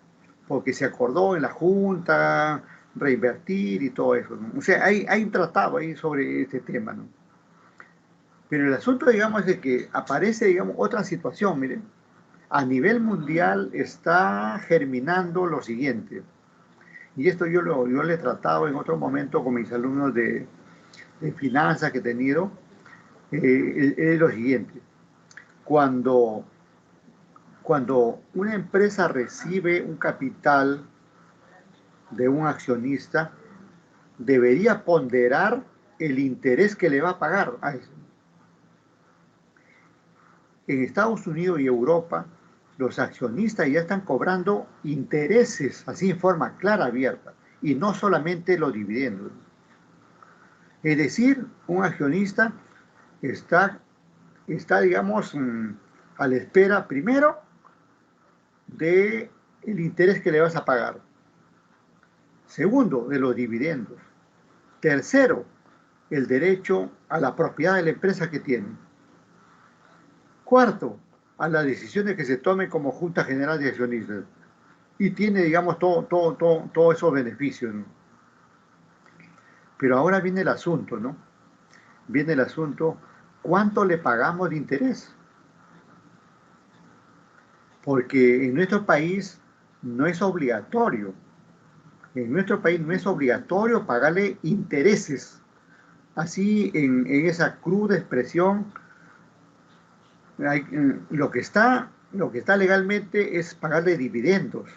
Speaker 1: porque se acordó en la Junta reinvertir y todo eso, ¿no? O sea, hay un tratado ahí sobre este tema, ¿no? Pero el asunto, digamos, es de que aparece, digamos, otra situación, miren. A nivel mundial está germinando lo siguiente, y esto yo lo he tratado en otro momento con mis alumnos de finanzas que he tenido, es lo siguiente. Cuando una empresa recibe un capital de un accionista, debería ponderar el interés que le va a pagar a eso. En Estados Unidos y Europa, los accionistas ya están cobrando intereses, así en forma clara, abierta, y no solamente los dividendos. Es decir, un accionista está digamos, a la espera, primero, del interés que le vas a pagar. Segundo, de los dividendos. Tercero, el derecho a la propiedad de la empresa que tiene. Cuarto, a las decisiones que se tomen como Junta General de Accionistas. Y tiene, digamos, todos esos beneficios, ¿no? Pero ahora viene el asunto, ¿no? Viene el asunto, ¿cuánto le pagamos de interés? Porque en nuestro país no es obligatorio. En nuestro país no es obligatorio pagarle intereses. Así, en esa cruda expresión, lo que está legalmente es pagarle dividendos,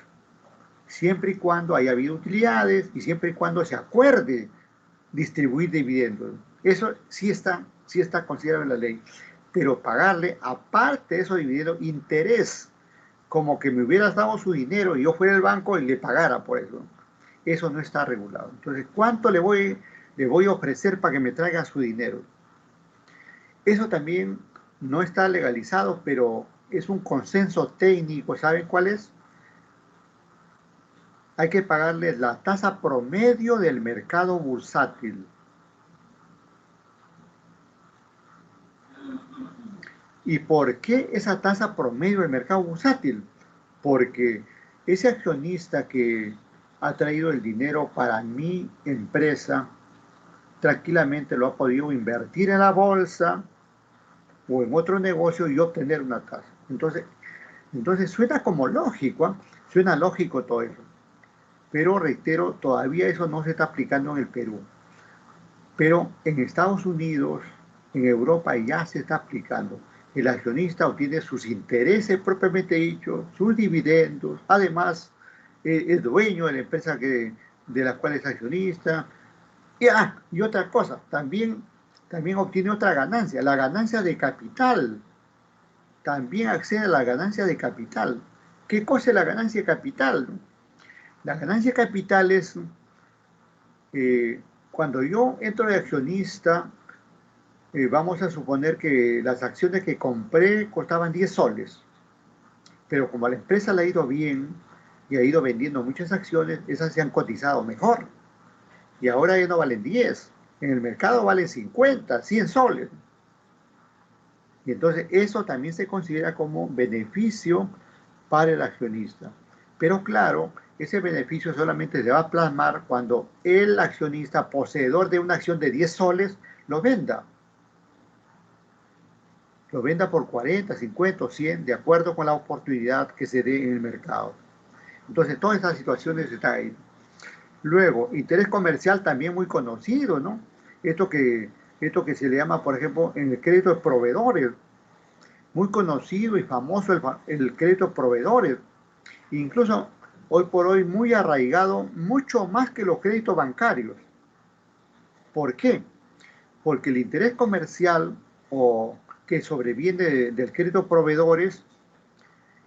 Speaker 1: siempre y cuando haya habido utilidades y siempre y cuando se acuerde distribuir dividendos. Eso sí está considerado en la ley. Pero pagarle, aparte de esos dividendos, interés, como que me hubieras dado su dinero y yo fuera al banco y le pagara por eso. Eso no está regulado. Entonces, ¿cuánto le voy a ofrecer para que me traiga su dinero? Eso también no está legalizado, pero es un consenso técnico. ¿Saben cuál es? Hay que pagarles la tasa promedio del mercado bursátil. ¿Y por qué esa tasa promedio del mercado bursátil? Porque ese accionista que ha traído el dinero para mi empresa, tranquilamente lo ha podido invertir en la bolsa o en otro negocio y obtener una tasa. Entonces suena como lógico, ¿eh? Suena lógico todo eso. Pero reitero, todavía eso no se está aplicando en el Perú. Pero en Estados Unidos, en Europa ya se está aplicando. El accionista obtiene sus intereses propiamente dichos, sus dividendos, además es dueño de la empresa de la cual es accionista. Y otra cosa, también obtiene otra ganancia, la ganancia de capital. También accede a la ganancia de capital, ¿Qué cosa es la ganancia de capital? La ganancia de capital es cuando yo entro de accionista, vamos a suponer que las acciones que compré costaban 10 soles, pero como a la empresa le ha ido bien y ha ido vendiendo muchas acciones, esas se han cotizado mejor y ahora ya no valen 10, en el mercado valen 50, 100 soles. Y entonces eso también se considera como beneficio para el accionista. Pero claro, ese beneficio solamente se va a plasmar cuando el accionista poseedor de una acción de 10 soles lo venda. Lo venda por 40, 50 o 100, de acuerdo con la oportunidad que se dé en el mercado. Entonces, todas estas situaciones están ahí. Luego, interés comercial también muy conocido, ¿no? Esto que se le llama, por ejemplo, en el crédito de proveedores. Muy conocido y famoso el crédito de proveedores. Incluso hoy por hoy muy arraigado, mucho más que los créditos bancarios. ¿Por qué? Porque el interés comercial o que sobreviene del crédito de proveedores,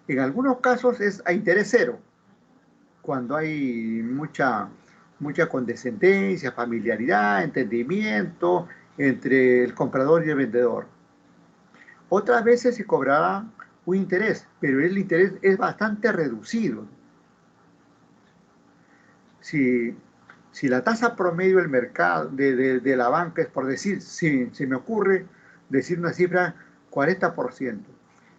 Speaker 1: en algunos casos es a interés cero, cuando hay mucha condescendencia, familiaridad, entendimiento entre el comprador y el vendedor. Otras veces se cobrará un interés, pero el interés es bastante reducido. Si la tasa promedio del mercado, de la banca es, por decir, si se me ocurre decir una cifra, 40%,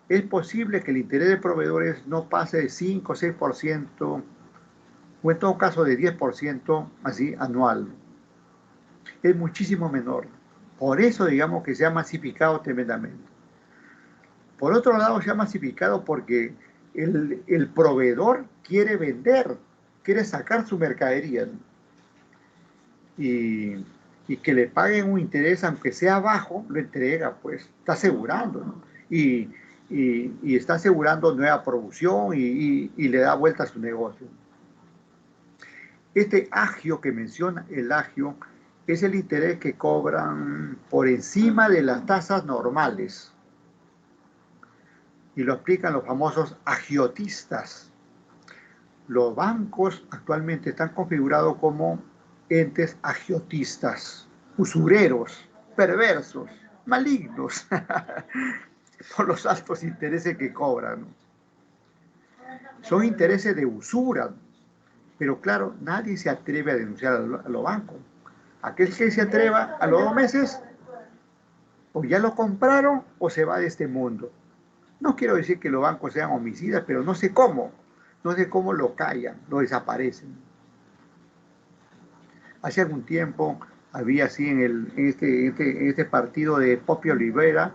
Speaker 1: es posible que el interés de proveedores no pase de 5 o 6%, o en todo caso de 10% así anual. Es muchísimo menor. Por eso digamos que se ha masificado tremendamente. Por otro lado, se ha masificado porque el proveedor quiere vender, quiere sacar su mercadería, ¿no? Y que le paguen un interés, aunque sea bajo, lo entrega, pues está asegurando, ¿no? Y está asegurando nueva producción y le da vuelta a su negocio. Este agio que menciona, el agio, es el interés que cobran por encima de las tasas normales. Y lo aplican los famosos agiotistas. Los bancos actualmente están configurados como entes agiotistas, usureros, perversos, malignos, por los altos intereses que cobran. Son intereses de usura, pero claro, nadie se atreve a denunciar a los bancos. Aquel que se atreva a los 2 meses, o ya lo compraron o se va de este mundo. No quiero decir que los bancos sean homicidas, pero no sé cómo lo callan, lo desaparecen. Hace algún tiempo había así en este partido de Popio Olivera,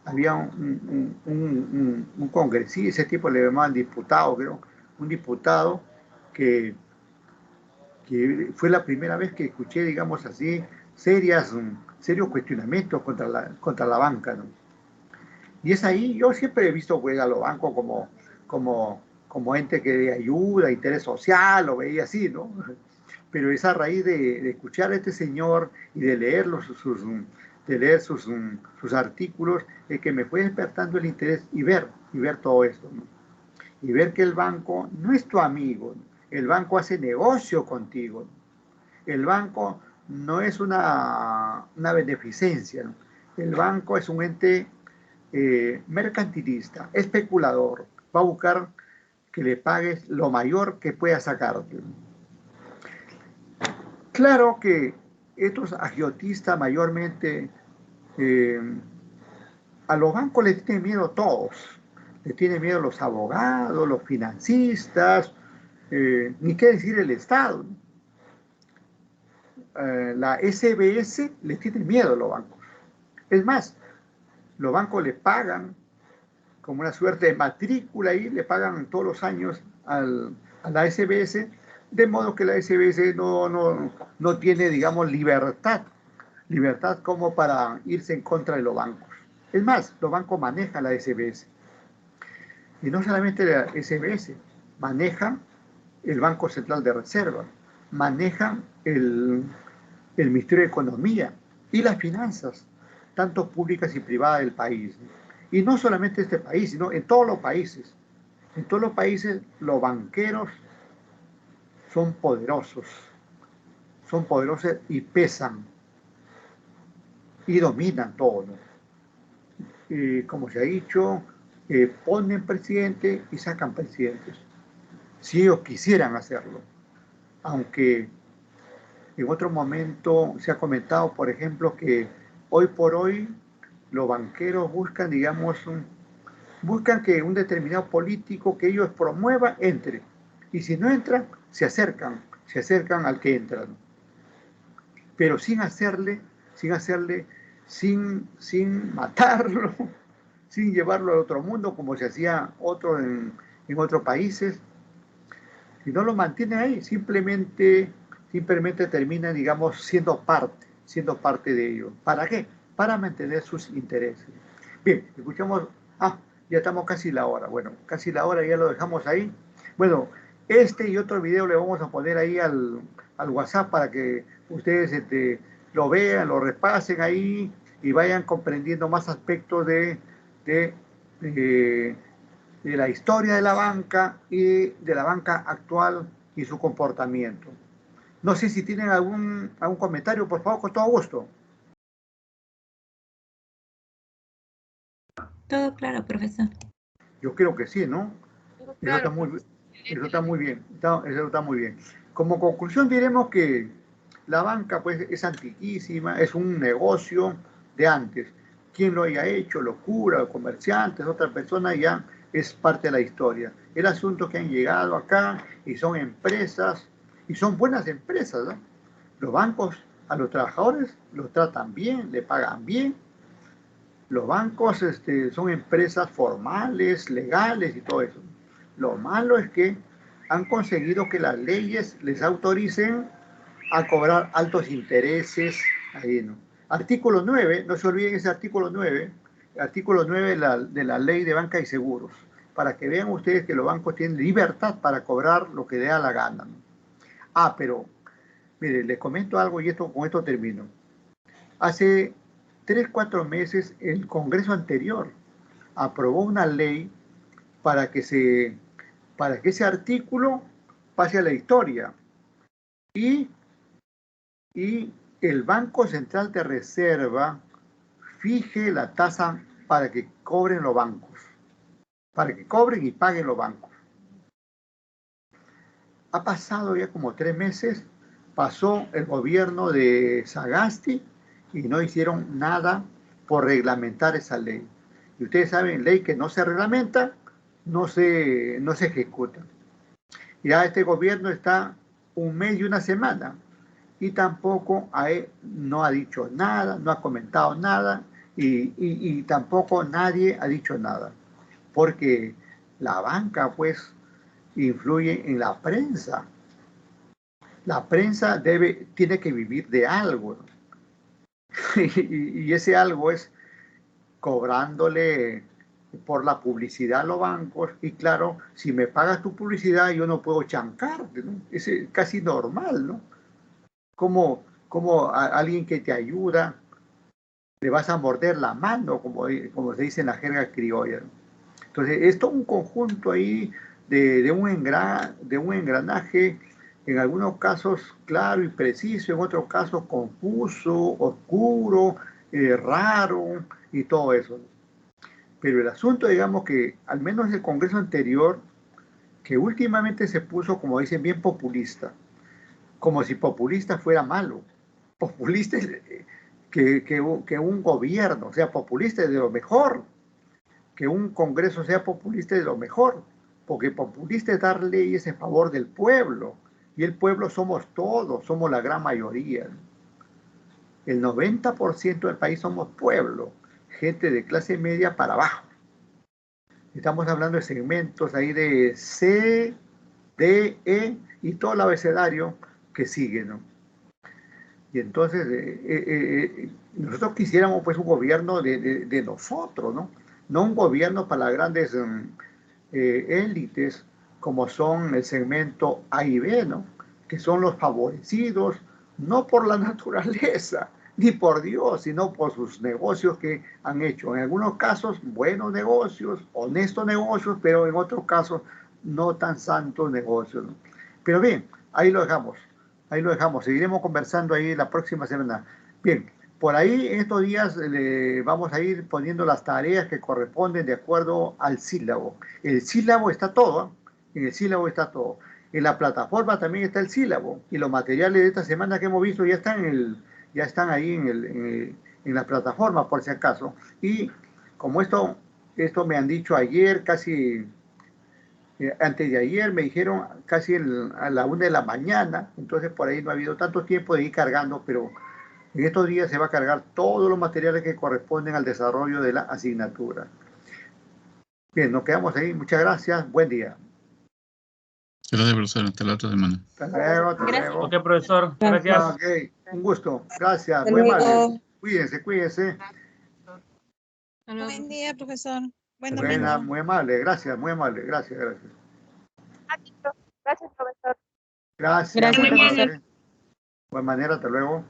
Speaker 1: había un congresista, ese tipo le llamaban diputado, creo, un diputado que fue la primera vez que escuché, digamos así, serios cuestionamientos contra la banca, ¿no? Y es ahí, yo siempre he visto pues, a los bancos como ente que ayuda, interés social, lo veía así, ¿no? Pero es a raíz de escuchar a este señor y de leer sus artículos, que me fue despertando el interés y ver todo esto, ¿no? Y ver que el banco no es tu amigo, ¿no? El banco hace negocio contigo, ¿no? El banco no es una beneficencia, ¿no? El banco es un ente mercantilista, especulador, va a buscar que le pagues lo mayor que pueda sacarte. Claro que estos agiotistas mayormente a los bancos les tienen miedo todos, les tienen miedo los abogados, los financistas, ni qué decir el Estado. La SBS les tiene miedo a los bancos. Es más, los bancos le pagan como una suerte de matrícula y le pagan todos los años a la SBS, de modo que la SBS no tiene, digamos, libertad como para irse en contra de los bancos. Es más, los bancos manejan la SBS. Y no solamente la SBS, manejan el Banco Central de Reserva, manejan el Ministerio de Economía y las finanzas, tanto públicas y privadas del país. Y no solamente este país, sino en todos los países. En todos los países los banqueros son poderosos y pesan y dominan todo, ¿no? Como se ha dicho, ponen presidente y sacan presidentes, si ellos quisieran hacerlo. Aunque en otro momento se ha comentado, por ejemplo, que hoy por hoy los banqueros buscan, digamos, buscan que un determinado político que ellos promuevan entre. Y si no entran, se acercan al que entran. Pero sin matarlo, sin llevarlo al otro mundo, como se hacía en otros países. Si no lo mantienen ahí, simplemente terminan, digamos, siendo parte de ello. ¿Para qué? Para mantener sus intereses. Bien, escuchamos, ya estamos casi la hora. Bueno, casi la hora, ya lo dejamos ahí. Bueno, este y otro video le vamos a poner ahí al WhatsApp para que ustedes lo vean, lo repasen ahí y vayan comprendiendo más aspectos de la historia de la banca y de la banca actual y su comportamiento. No sé si tienen algún comentario, por favor, con todo gusto.
Speaker 4: Todo claro, profesor.
Speaker 1: Yo creo que sí, ¿no?
Speaker 3: Claro,
Speaker 1: Eso está muy bien. Eso está muy bien. Como conclusión diremos que la banca pues es antiquísima, es un negocio de antes. Quien lo haya hecho, los curas, los comerciantes, otras personas, ya es parte de la historia. El asunto es que han llegado acá y son empresas, y son buenas empresas, ¿no? Los bancos a los trabajadores los tratan bien, le pagan bien. Los bancos son empresas formales, legales y todo eso. Lo malo es que han conseguido que las leyes les autoricen a cobrar altos intereses. Ahí, ¿no? Artículo 9, no se olviden ese artículo 9, artículo 9 de la ley de banca y seguros, para que vean ustedes que los bancos tienen libertad para cobrar lo que dé a la gana, ¿no? Pero, mire, les comento algo y con esto termino. Hace 3-4 meses el Congreso anterior aprobó una ley para que ese artículo pase a la historia y el Banco Central de Reserva fije la tasa para que cobren los bancos, para que cobren y paguen los bancos. Ha pasado ya como 3 meses, pasó el gobierno de Sagasti y no hicieron nada por reglamentar esa ley. Y ustedes saben, ley que no se reglamenta, no se ejecuta. Ya este gobierno está 1 mes y 1 semana y tampoco no ha dicho nada, no ha comentado nada y tampoco nadie ha dicho nada. Porque la banca, pues, influye en la prensa. La prensa tiene que vivir de algo, ¿no? y ese algo es cobrándole por la publicidad a los bancos. Y claro, si me pagas tu publicidad, yo no puedo chancarte, ¿no? Es casi normal, ¿no? Como a alguien que te ayuda, le vas a morder la mano, como se dice en la jerga criolla, ¿no? Entonces, es todo un conjunto ahí de un engranaje, en algunos casos claro y preciso, en otros casos confuso, oscuro, raro y todo eso. Pero el asunto, digamos que al menos el Congreso anterior, que últimamente se puso, como dicen, bien populista, como si populista fuera malo. Populista es que un gobierno sea populista es de lo mejor, que un Congreso sea populista es de lo mejor, porque populista es dar leyes en favor del pueblo, y el pueblo somos todos, somos la gran mayoría. El 90% del país somos pueblo, gente de clase media para abajo. Estamos hablando de segmentos ahí de C, D, E y todo el abecedario que sigue, ¿no? Y entonces nosotros quisiéramos pues un gobierno de nosotros, ¿no? No un gobierno para las grandes élites como son el segmento A y B, ¿no? Que son los favorecidos, no por la naturaleza, ni por Dios, sino por sus negocios que han hecho. En algunos casos, buenos negocios, honestos negocios, pero en otros casos, no tan santos negocios, ¿no? Pero bien, ahí lo dejamos. Ahí lo dejamos. Seguiremos conversando ahí la próxima semana. Bien, por ahí en estos días vamos a ir poniendo las tareas que corresponden de acuerdo al sílabo. El sílabo está todo, ¿eh? En el sílabo está todo. En la plataforma también está el sílabo. Y los materiales de esta semana que hemos visto ya están ahí en la plataforma, por si acaso. Y como esto me han dicho ayer, casi antes de ayer, me dijeron casi a la 1 de la mañana, entonces por ahí no ha habido tanto tiempo de ir cargando, pero en estos días se va a cargar todos los materiales que corresponden al desarrollo de la asignatura. Bien, nos quedamos ahí. Muchas gracias. Buen día.
Speaker 7: Gracias, profesor. Hasta la otra semana.
Speaker 1: Hasta luego, hasta
Speaker 3: Gracias.
Speaker 1: luego.
Speaker 5: Ok, profesor. Gracias.
Speaker 1: Ok, un gusto. Gracias.
Speaker 3: Hasta
Speaker 1: Muy
Speaker 3: luego.
Speaker 1: amable. Cuídense, cuídense.
Speaker 8: Buen día, profesor. Buen
Speaker 1: Buena,
Speaker 8: domingo.
Speaker 1: muy amable. Gracias, muy amable. Gracias, gracias.
Speaker 9: Gracias, profesor.
Speaker 1: Gracias.
Speaker 3: Gracias,
Speaker 1: Muy
Speaker 3: profesor.
Speaker 1: amable. De buena manera, hasta luego.